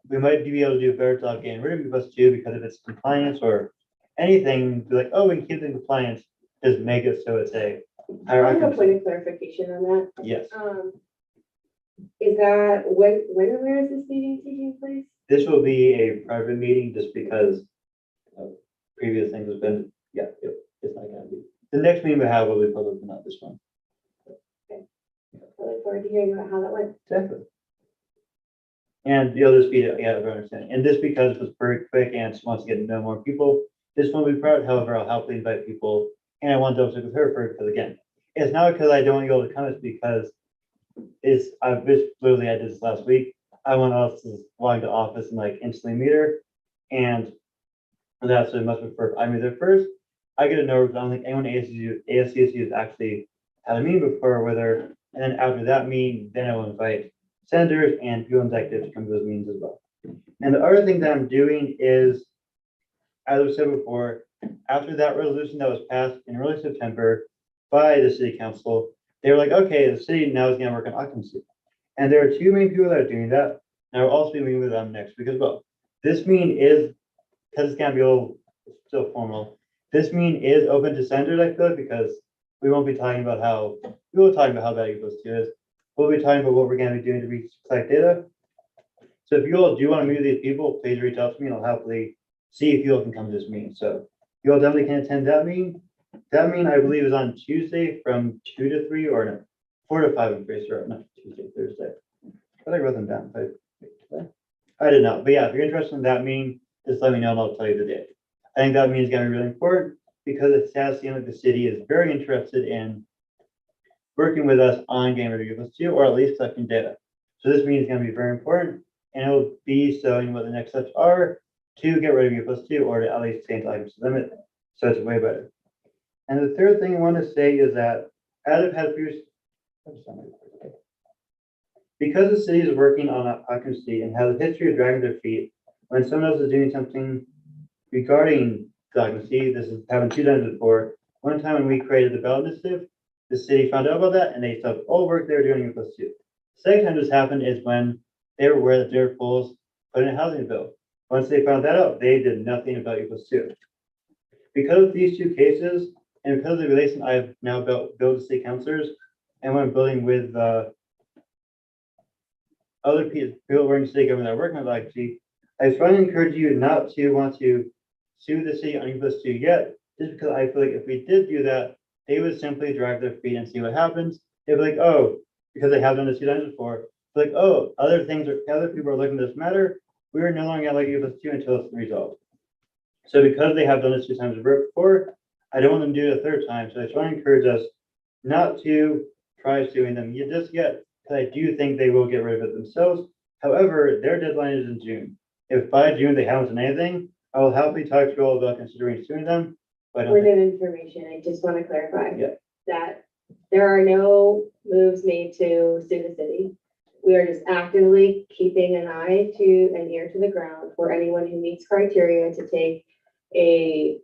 we might be able to do a better job getting rid of U+2, because if it's compliance or anything, be like, oh, we can keep it in compliance, just make it so it's a higher I have a Um, point occupancy. of clarification on that. Yes, Is that, when and where is this meeting taking place? this will be a private meeting just because of previous things have been, it's not gonna be. The next meeting we have will be public, but not this one. I look forward to hearing about how that went. Definitely. And you'll just be, yeah, everyone understand. And this because it was very quick and just wants to get to know more people. This one will be proud, however, I'll happily invite people. And I want to double check with her for, because again, it's not because I don't want you all to come, it's because I've just literally, I did this last week. I want us to walk to office and like instantly meet her. And that's what must prefer. I meet her first. I get to know her, because I don't think anyone at ASCSU has actually had a meeting before with her. And then after that meeting, then I will invite senators and people executives to come to those meetings as well. And the other thing that I'm doing is, as I said before, after that resolution that was passed in early September by the city council, they were like, okay, the city now is gonna work on occupancy. And there are two main people that are doing that. And I will also be meeting with them next week as well. This meeting is, because it's gonna be all still formal, this meeting is open to senators, I feel, because we won't be talking about how, we will talk about how bad Eagles 2 is. We'll be talking about what we're gonna be doing to collect data. So if you all do want to meet with these people, please reach out to me and I'll happily see if you all can come to this meeting. So you all definitely can attend that meeting. That meeting, I believe, is on Tuesday from 2 to 3 or no, 4 to 5, I'm pretty sure, not Tuesday, Thursday. But I wrote them down. I did not, but yeah, if you're interested in that meeting, just let me know and I'll tell you the date. I think that meeting is gonna be really important because it has seemed like the city is very interested in working with us on game review 2, or at least collecting data. So this meeting is gonna be very important, and it'll be showing what the next steps are to get rid of U+2 or to at least change items to limit. So it's way better. And the third thing I want to say is that as I've had previous, because the city is working on occupancy and has a history of dragging their feet when someone else is doing something regarding the occupancy, this has happened 2 times before. One time when we created the ballot initiative, the city found out about that and they stopped all work they were doing U+2. Second time this happened is when they were aware that their fools put in a housing bill. Once they found that out, they did nothing about U+2. Because of these 2 cases, and because of the relation I've now built with city councilors, and when I'm building with other people working in city government that are working on occupancy, I strongly encourage you not to want to sue the city on U+2 yet, just because I feel like if we did do that, they would simply drag their feet and see what happens. They'd be like, oh, because they have done this 2 times before, like, oh, other people are looking at this matter. We are no longer like U+2 until it's resolved. So because they have done this 2 times before, I don't want them to do it a 3rd time. So I try to encourage us not to try suing them just yet, because I do think they will get rid of it themselves. However, their deadline is in June. If by June they haven't done anything, I will happily talk to you all about considering suing them. But I don't Point think- of information, I just want to clarify. Yeah. That there are no moves made to sue the city. We are just actively keeping an eye to and ear to the ground for anyone who meets criteria to take a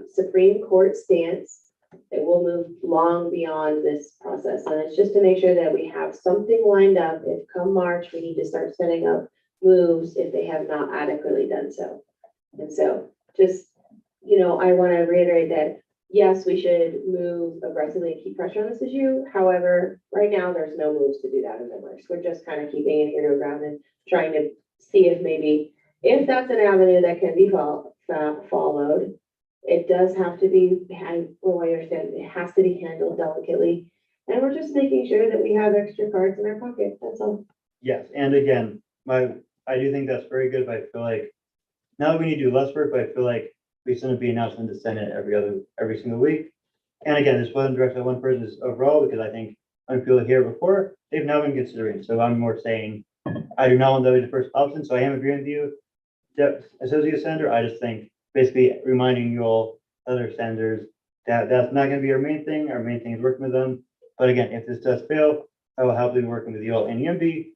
Supreme Court stance that will move long beyond this process. And it's just to make sure that we have something lined up if come March, we need to start setting up moves if they have not adequately done so. And so just, I want to reiterate that, yes, we should move aggressively and keep pressure on this issue. However, right now, there's no moves to do that in the works. We're just kind of keeping an ear to the ground and trying to see if that's an avenue that can be followed. It does have to be, I understand, it has to be handled delicately. And we're just making sure that we have extra cards in our pocket. That's all. Yes, and again, I do think that's very good, but I feel like now that we need to do less work, but I feel like we shouldn't be announcing the Senate every single week. And again, this wasn't directed at one person, it's overall, because I think when people here before, they've now been considering. So I'm more saying, I do not want that to be the first option, so I am agreeing with you. Associate Senator, I just think basically reminding you all, other senators, that that's not gonna be our main thing. Our main thing is working with them. But again, if this does fail, I will happily be working with you all and EMB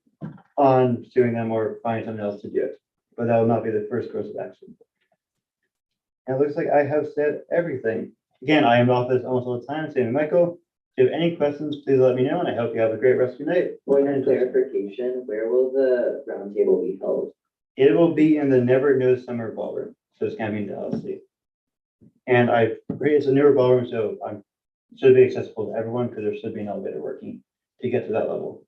on suing them or finding something else to do it. But that will not be the first course of action. And it looks like I have said everything. Again, I am in office almost all the time, same as Michael. If you have any questions, please let me know, and I hope you have a great rest of your night. Point of clarification, where will the roundtable be held? It will be in the Never No Summer Ballroom, so it's gonna be in Dallas. And it's a newer ballroom, so should be accessible to everyone, because there should be an elevator working to get to that level.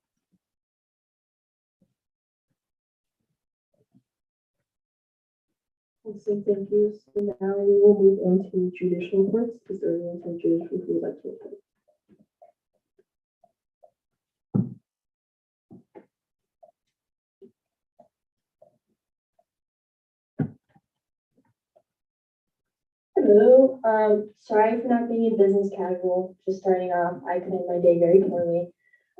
So thank you. So now we will move into judicial reports. Is there anyone from judicial who would like to report? Hello, sorry for not being in business casual, just starting off, I can end my day very poorly.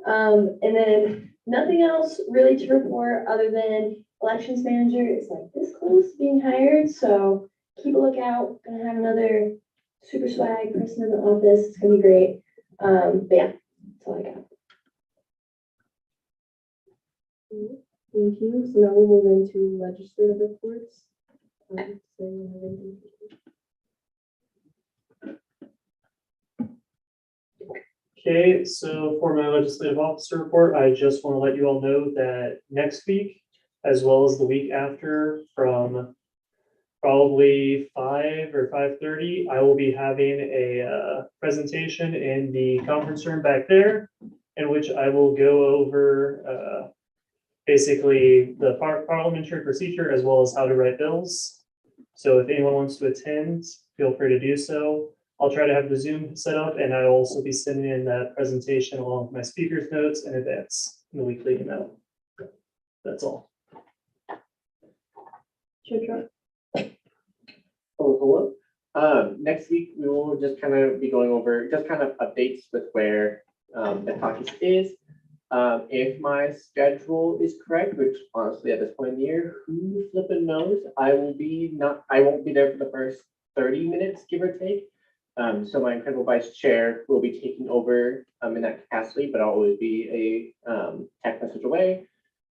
And then nothing else really to report other than elections manager is like this close to being hired, so keep a lookout, gonna have another super swag person in the office, it's gonna be great. But yeah, that's all I got. Thank you, so now we'll move into legislative reports. So you have anything? Okay, so for my legislative officer report, I just want to let you all know that next week, as well as the week after, from probably 5 or 5:30, I will be having a presentation in the conference room back there, in which I will go over basically the parliamentary procedure as well as how to write bills. So if anyone wants to attend, feel free to do so. I'll try to have the Zoom set up, and I'll also be sending in that presentation along with my speaker's notes in advance in the weekly email. That's all. Oh, hello. Next week, we will just kind of be going over just kind of updates with where the caucus is. If my schedule is correct, which honestly at this point in the year, who flipping knows? I won't be there for the first 30 minutes, give or take. So my incredible vice chair will be taking over in that capacity, but I'll always be a text message away.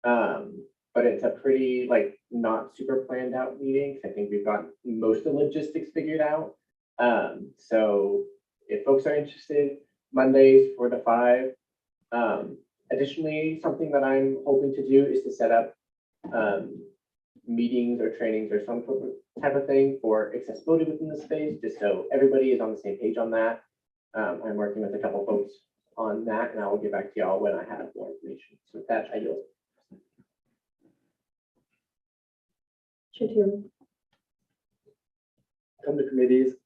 But it's a pretty not super planned out meeting. I think we've got most of the logistics figured out. So if folks are interested, Mondays 4 to 5. Additionally, something that I'm hoping to do is to set up meetings or trainings or some type of thing for accessibility within the space, just so everybody is on the same page on that. I'm working with a couple folks on that, and I will get back to y'all when I have more information. So with that, I yield. Come to committees,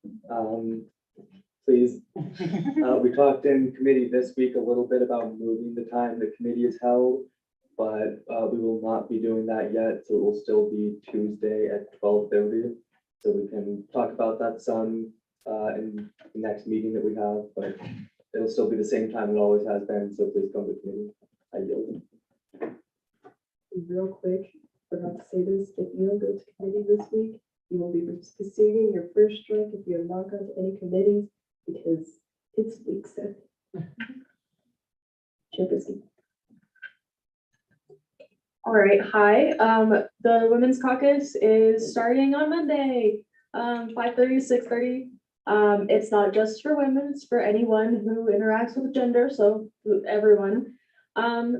please. We talked in committee this week a little bit about moving the time the committee is held, but we will not be doing that yet, so it will still be Tuesday at 12:30. So we can talk about that some in the next meeting that we have, but it'll still be the same time it always has been, so please come to committee. I yield. Real quick, forgot to say this, if you don't go to committee this week, you will be receiving your first strike if you have not gone to any committees, because it's week 7. Chairperson. All right, hi. The Women's Caucus is starting on Monday, 5:30 to 6:30. It's not just for women, it's for anyone who interacts with gender, so everyone.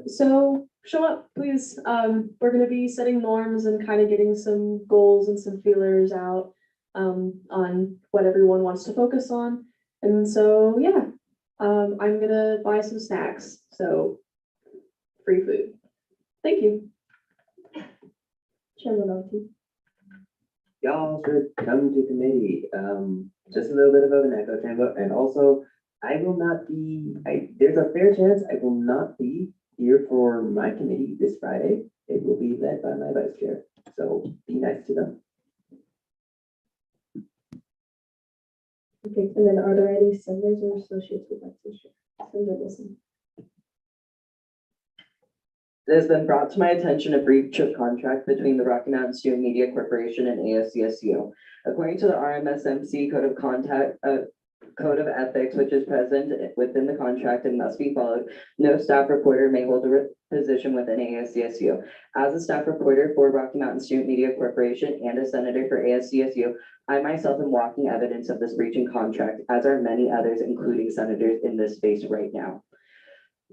So show up, please. We're gonna be setting norms and kind of getting some goals and some feelers out on what everyone wants to focus on. And so, yeah, I'm gonna buy some snacks, so free food. Thank you. Y'all should come to committee. Just a little bit of an echo chamber, and also I will not be, there's a fair chance I will not be here for my committee this Friday. It will be led by my vice chair, so be nice to them. Okay, and then are there any senators or associates who would like to share? Senator Wilson. It has been brought to my attention a breach of contract between the Rocky Mountain Student Media Corporation and ASCSU. According to the RMSMC Code of Ethics, which is present within the contract and must be followed, no staff reporter may hold a position within ASCSU. As a staff reporter for Rocky Mountain Student Media Corporation and a senator for ASCSU, I myself am walking evidence of this breach in contract, as are many others, including senators in this space right now.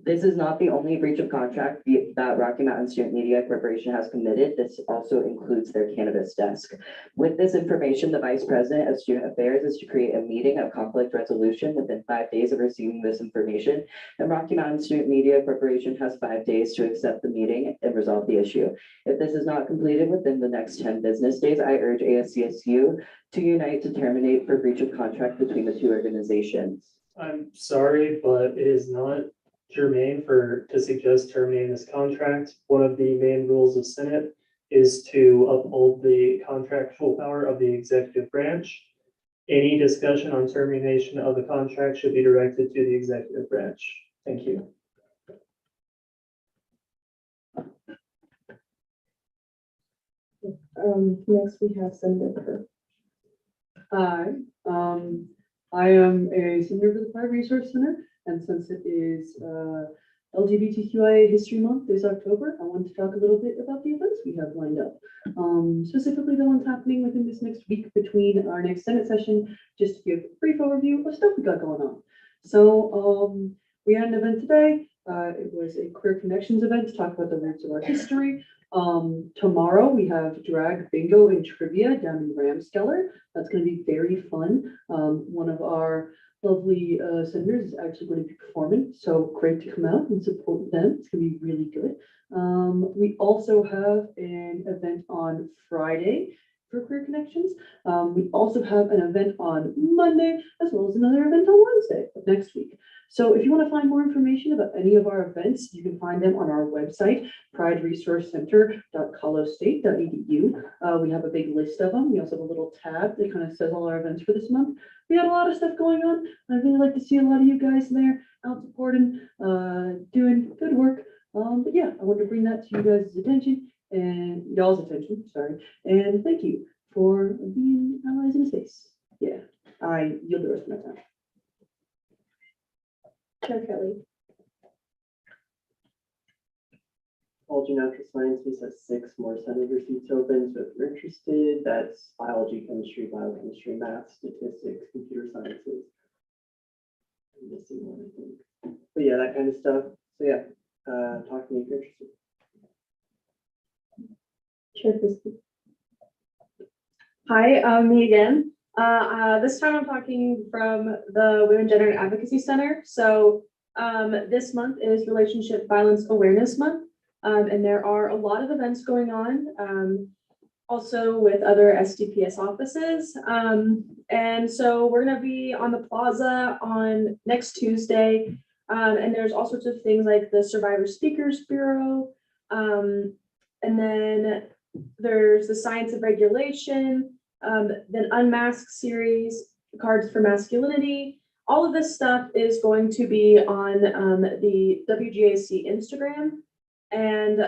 This is not the only breach of contract that Rocky Mountain Student Media Corporation has committed. This also includes their cannabis desk. With this information, the Vice President of Student Affairs is to create a meeting of conflict resolution within 5 days of receiving this information. And Rocky Mountain Student Media Corporation has 5 days to accept the meeting and resolve the issue. If this is not completed within the next 10 business days, I urge ASCSU to unite to terminate for breach of contract between the two organizations. I'm sorry, but it is not germane to suggest terminating this contract. One of the main rules of Senate is to uphold the contractual power of the executive branch. Any discussion on termination of the contract should be directed to the executive branch. Thank you. Next we have Senator Kerr. Hi, I am a senior for the Pride Resource Center, and since it is LGBTQIA History Month this October, I want to talk a little bit about the events we have lined up. Specifically the ones happening within this next week between our next Senate session, just to give a brief overview of stuff we got going on. So we had an event today. It was a Queer Connections event to talk about the roots of our history. Tomorrow we have drag bingo and trivia down in Ramskeller. That's going to be very fun. One of our lovely senators is actually going to be performing, so great to come out and support them. It's going to be really good. We also have an event on Friday for Queer Connections. We also have an event on Monday, as well as another event on Wednesday of next week. So if you want to find more information about any of our events, you can find them on our website, prideresourcecenter.colostate.edu. We have a big list of them. We also have a little tab that kind of says all our events for this month. We had a lot of stuff going on. I'd really like to see a lot of you guys there out supporting, doing good work. But yeah, I wanted to bring that to you guys' attention and y'all's attention, sorry. And thank you for being allies in space. Yeah, I yield the rest of my time. Chair Kelly. College of Natural Sciences has 6 more senator seats open, so if you're interested, that's biology, chemistry, biochemistry, math, statistics, computer sciences. I'm missing one, I think. But yeah, that kind of stuff. So yeah, talk to me if you're interested. Chair Christie. Hi, me again. This time I'm talking from the Women Gender and Advocacy Center. So this month is Relationship Violence Awareness Month, and there are a lot of events going on, also with other SDPS offices. And so we're going to be on the plaza on next Tuesday, and there's all sorts of things like the Survivor Speakers Bureau, and then there's the Science of Regulation, then Unmasked series, Cards for Masculinity. All of this stuff is going to be on the WGAC Instagram. And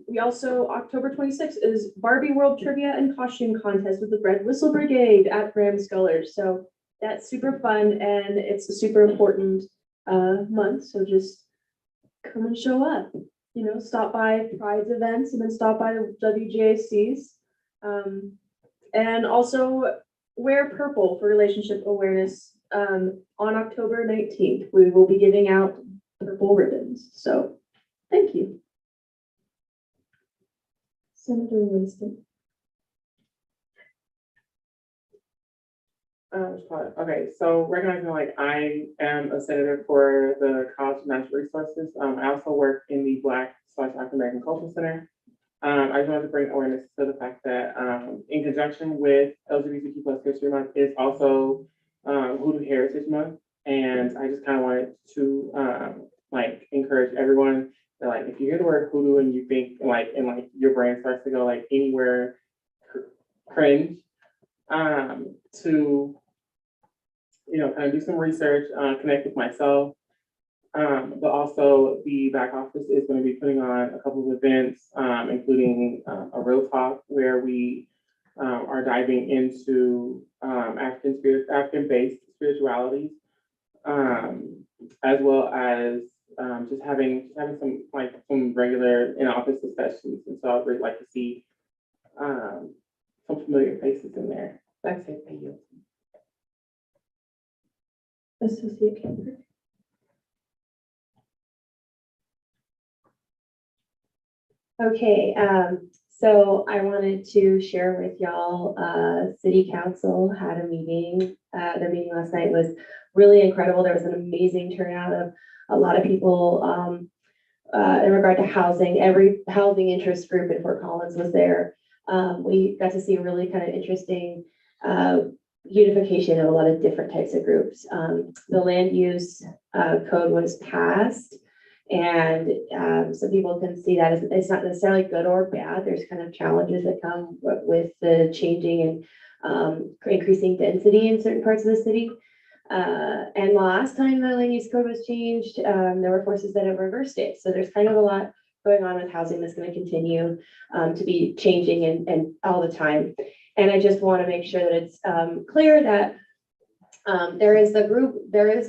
we also, October 26th is Barbie World Trivia and Costume Contest with the Red Whistle Brigade at Ramskeller. So that's super fun, and it's a super important month. So just come and show up. You know, stop by Pride's events and then stop by the WGACs. And also wear purple for relationship awareness. On October 19th, we will be giving out purple ribbons. So thank you. Senator Winston. Okay, so recognizing like I am a senator for the College of Natural Resources, I also work in the Black/African American Cultural Center. I just wanted to bring awareness to the fact that in conjunction with LGBTQ+ History Month is also Hoodoo Heritage Month, and I just kind of wanted to like encourage everyone that like if you hear the word hoodoo and you think like and like your brain starts to go like anywhere cringe, to kind of do some research, connect with myself. But also the back office is going to be putting on a couple of events, including a real talk where we are diving into African-based spiritualities, as well as just having some regular in-office discussions. And so I'd really like to see some familiar faces in there. That's it. Thank you. Associate Kemper. Okay, so I wanted to share with y'all, City Council had a meeting. Their meeting last night was really incredible. There was an amazing turnout of a lot of people in regard to housing. Every housing interest group in Fort Collins was there. We got to see a really kind of interesting unification of a lot of different types of groups. The land use code was passed, And some people can see that as it's not necessarily good or bad. There's kind of challenges that come with the changing and increasing density in certain parts of the city. And last time the land use code was changed, there were forces that have reversed it. So there's kind of a lot going on with housing that's going to continue to be changing and all the time. And I just want to make sure that it's clear that there is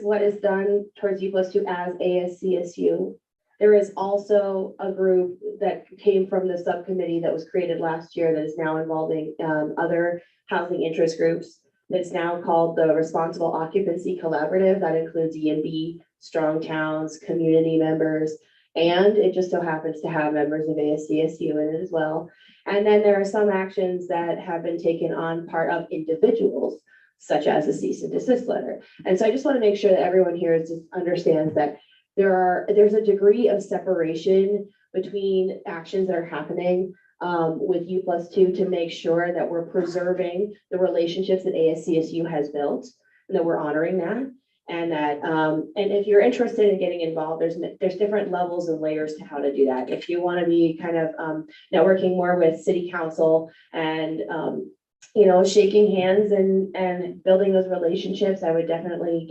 what is done towards U+2 as ASCSU. There is also a group that came from the subcommittee that was created last year that is now involving other housing interest groups. That's now called the Responsible Occupancy Collaborative. That includes EMB, Strong Towns, community members, and it just so happens to have members of ASCSU in it as well. And then there are some actions that have been taken on part of individuals, such as a cease and desist letter. And so I just want to make sure that everyone here understands that there's a degree of separation between actions that are happening with U+2 to make sure that we're preserving the relationships that ASCSU has built and that we're honoring that. And that, and if you're interested in getting involved, there's different levels and layers to how to do that. If you want to be kind of networking more with city council and you know, shaking hands and building those relationships, I would definitely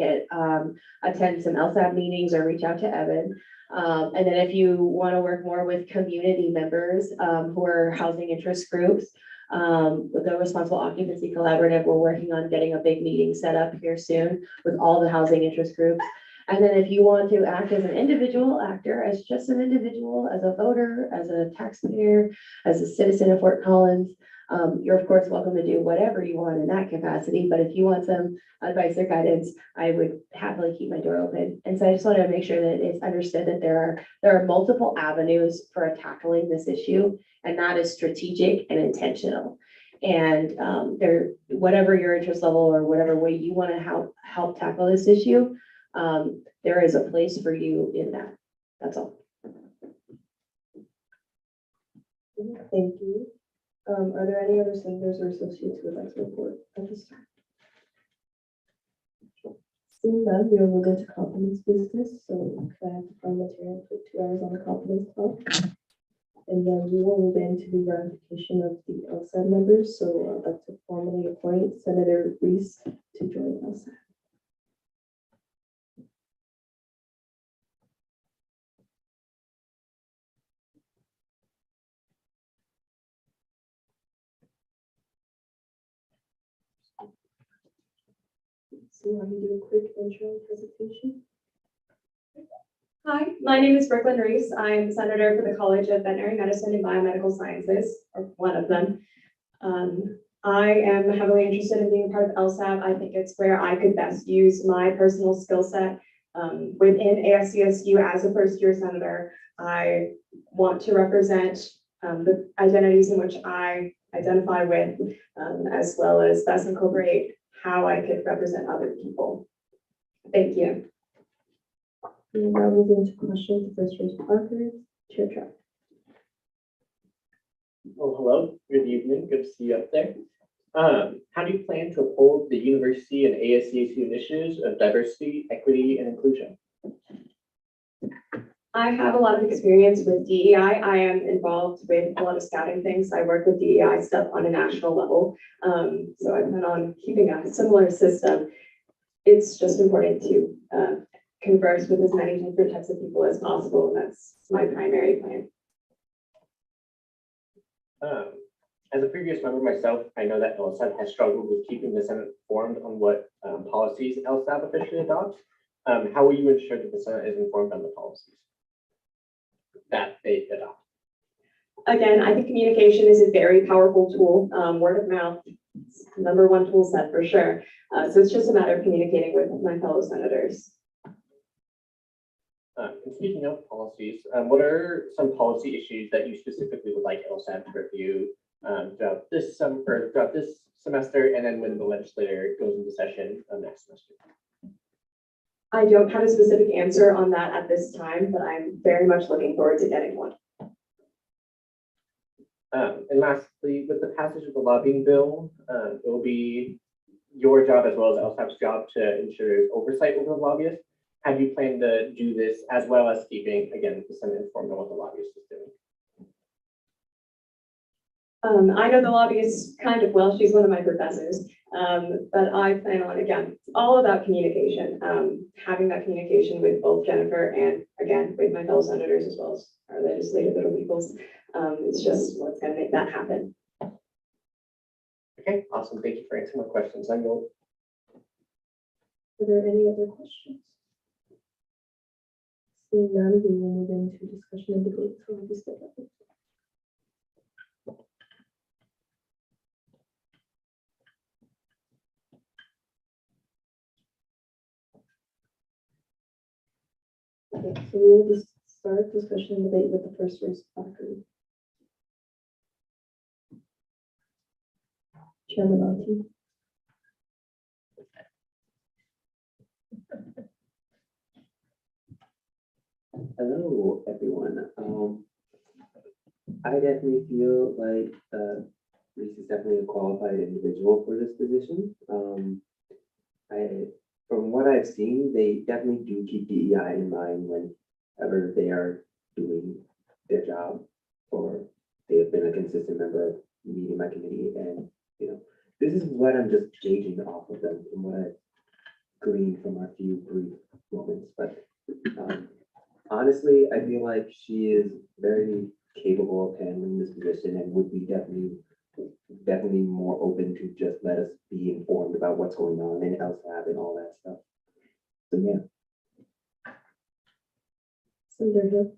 attend some LSAB meetings or reach out to Evan. And then if you want to work more with community members who are housing interest groups, with the Responsible Occupancy Collaborative, we're working on getting a big meeting set up here soon with all the housing interest groups. And then if you want to act as an individual actor, as just an individual, as a voter, as a taxpayer, as a citizen of Fort Collins, you're of course welcome to do whatever you want in that capacity. But if you want some advice or guidance, I would happily keep my door open. And so I just wanted to make sure that it's understood that there are multiple avenues for tackling this issue, and that is strategic and intentional. And whatever your interest level or whatever way you want to help tackle this issue, there is a place for you in that. That's all. Thank you. Are there any other senators or associates who would like to report at this time? Seeing none, we will move into confidence business. So could I have the parliamentarian put 2 hours on the confidence call? And then we will move into the ratification of the LSAB members. So I'd like to formally appoint Senator Reese to join LSAB. So let me do a quick intro presentation. Hi, my name is Brooklyn Reese. I'm senator for the College of Veterinary Medicine and Biomedical Sciences, or one of them. I am heavily interested in being part of LSAB. I think it's where I could best use my personal skill set within ASCSU as a first-year senator. I want to represent the identities in which I identify with, as well as best incorporate how I could represent other people. Thank you. And now move into questions. The first is Parker, Chair Trapp. Well, hello, good evening, good to see you up there. How do you plan to uphold the university and ASCSU initiatives of diversity, equity, and inclusion? I have a lot of experience with DEI. I am involved with a lot of scouting things. I work with DEI stuff on a national level. So I plan on keeping a similar system. It's just important to converse with as many different types of people as possible. And that's my primary plan. As a previous member myself, I know that LSAB has struggled with keeping the Senate informed on what policies LSAB officially adopts. How will you ensure that the Senate is informed on the policies that they adopt? Again, I think communication is a very powerful tool. Word of mouth, #1 tool set for sure. So it's just a matter of communicating with my fellow senators. And speaking of policies, what are some policy issues that you specifically would like LSAB to review throughout this semester, and then when the legislature goes into session next semester? I don't have a specific answer on that at this time, but I'm very much looking forward to getting one. And lastly, with the passage of the lobbying bill, it will be your job as well as LSAB's job to ensure there's oversight over the lobbyists. How do you plan to do this as well as keeping, again, the Senate informed on what the lobbyist is doing? I know the lobbyist kind of well, she's one of my professors. But I plan on, again, it's all about communication, having that communication with both Jennifer and again, with my fellow senators as well as our legislative little peoples. It's just what's gonna make that happen. Okay, awesome. Thank you for answering my questions. I know. Are there any other questions? Seeing none, we will move into discussion and debate. So I'll just step up. Okay, so we will just start discussion and debate with the first race placard. Chairman Monty. Hello, everyone. I definitely feel like Reese is definitely a qualified individual for this position. From what I've seen, they definitely do keep DEI in mind whenever they are doing their job, or they have been a consistent member of meeting my committee. And this is what I'm just gauging off of them from what I've gleaned from our few brief moments. But honestly, I feel like she is very capable of handling this position and would be definitely more open to just let us be informed about what's going on in LSAB and all that stuff. So yeah. Senator Hill.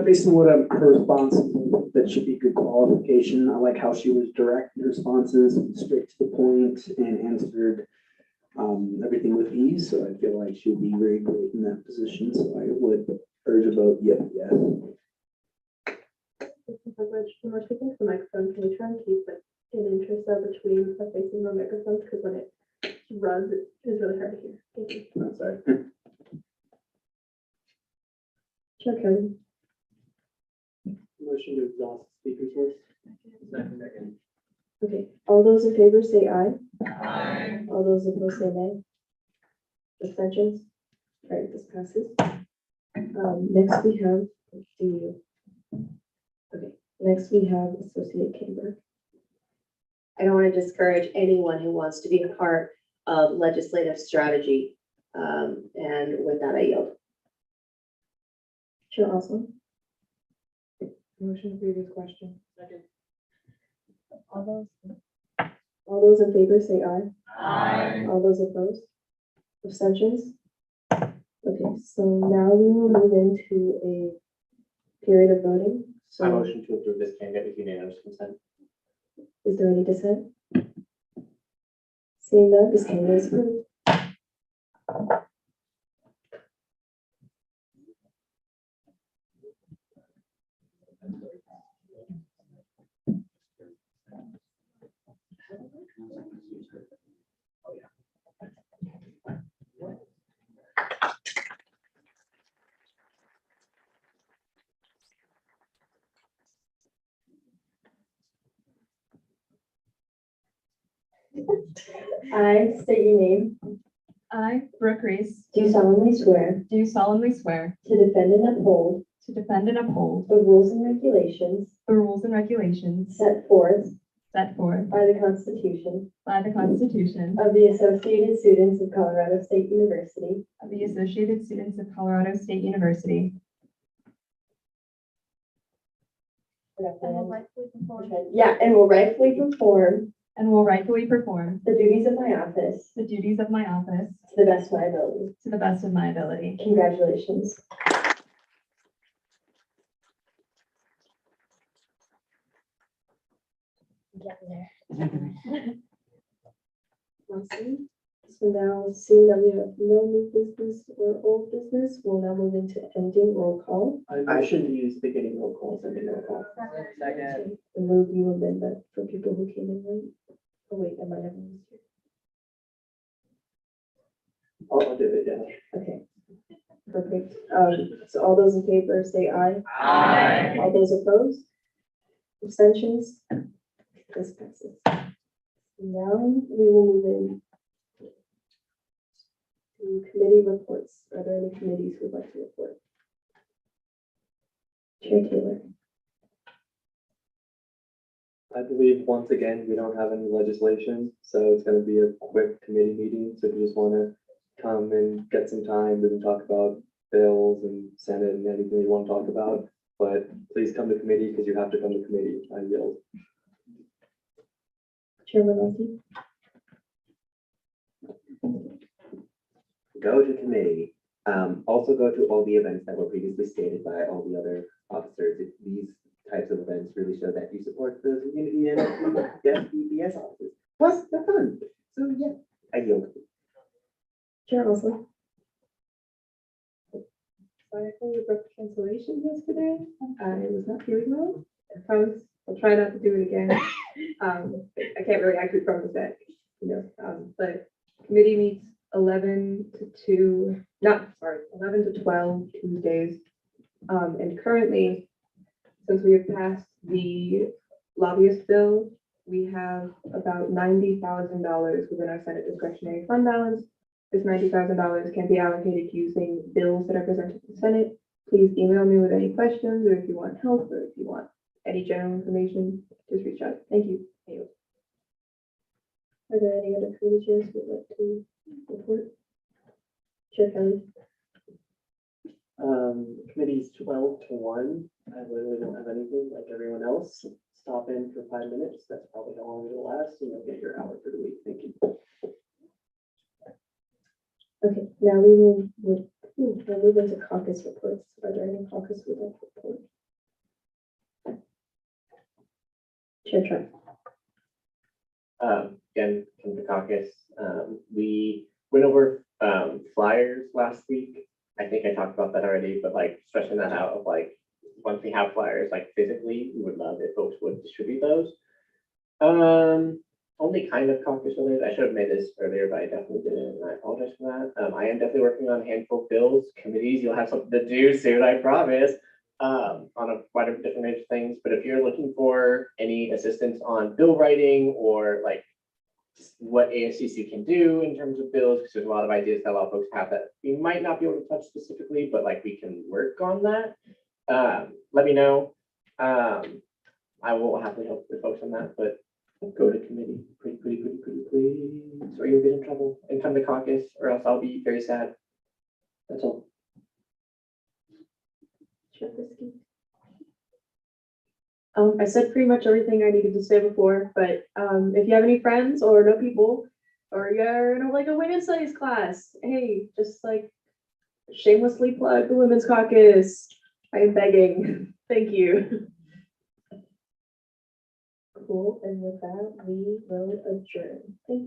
Based on what her response, that should be good qualification. I like how she was direct in responses, straight to the point, and answered everything with ease. So I feel like she would be very great in that position. So I would urge a vote yes. When we're speaking to the microphone, can we try and keep it in interest of between the facing the microphones, because when it runs, it is really hard to hear. Thank you. I'm sorry. Chair Kelly. Motion to exhaust speakers list. Second. Okay, all those in favor say aye. Aye. All those opposed say nay. Abstentions? All right, this passes. Next we have, next we have Associate Camber. I don't want to discourage anyone who wants to be a part of legislative strategy. And with that, I yield. Chair Osborne. Motion previous question. Second. All those in favor say aye. Aye. All those opposed? Abstentions? Okay, so now we will move into a period of voting. I So motion to approve this candidate with unanimous consent. is there any dissent? Seeing none, this candidate is approved. I state your name. I, Brooke Reese, Do solemnly swear do solemnly swear to defend and uphold to defend and uphold the rules and regulations the rules and regulations set forth set forth by the Constitution by the Constitution of the Associated Students of Colorado State University, of the Associated Students of Colorado State University. Yeah, and will rightfully perform And will rightfully perform the duties of my office the duties of my office to the best of my ability. to the best of my ability. Congratulations. Awesome. So now, seeing that we have no new business or old business, we'll now move into ending roll call. I should use beginning roll calls, ending roll call. Second. And will you amend that for people who came in late? Oh wait, I might have missed you. I'll do it, yeah. Okay. Perfect. So all those in favor say aye. Aye. All those opposed? Abstentions? This passes. Now we will move in to to committee reports. Are there any committees who would like to report? Chair Taylor. I believe once again, we don't have any legislation, so it's gonna be a quick committee meeting. So if you just wanna come and get some time, we can talk about bills and Senate and anything you want to talk about. But please come to committee because you have to come to committee. I yield. Chair Lewandowski. Go to committee. Also go to all the events that were previously stated by all the other officers. These types of events really show that you support the community and the BS officers. Plus, they're fun. So yeah, I yield. Chair Osler. Sorry for your abrupt cancellation yesterday. I was not feeling well. I promise I'll try not to do it again. I can't really actually promise that, but committee meets 11 to 12 Tuesdays. And currently, since we have passed the lobbyist bill, we have about $90,000 within our Senate discretionary fund balance. This $90,000 can be allocated using bills that are presented to the Senate. Please email me with any questions, or if you want help, or if you want any general information, just reach out. Thank you. Are there any other committee chairs who would like to report? Chair Kelly. Committee's 12 to 1. I literally don't have anything like everyone else. Stop in for 5 minutes. That's probably how long it'll last, and you'll get your hour for the week. Thank you. Okay, now we will we'll move into caucus reports. Are there any caucus who would like to report? Chair Trump. Again, from the caucus, we went over flyers last week. I think I talked about that already, but like stretching that out of like, once we have flyers, like physically, we would love if folks would distribute those. Only kind of caucus related. I should have made this earlier, but I definitely didn't, and I apologize for that. I am definitely working on a handful of bills, committees. You'll have something to do soon, I promise, on a wide of different range of things. But if you're looking for any assistance on bill writing or like just what ASCSU can do in terms of bills, because there's a lot of ideas that a lot of folks have that we might not be able to touch specifically, but like we can work on that. Let me know. I will happily help the folks on that, but go to committee, please, or you'll get in trouble, and come to caucus, or else I'll be very sad. That's all. I said pretty much everything I needed to say before, but if you have any friends or know people, or you're in like a women's studies class, hey, just like shamelessly plug the Women's Caucus. I am begging. Thank you. Cool, and with that, we will adjourn. Thank you.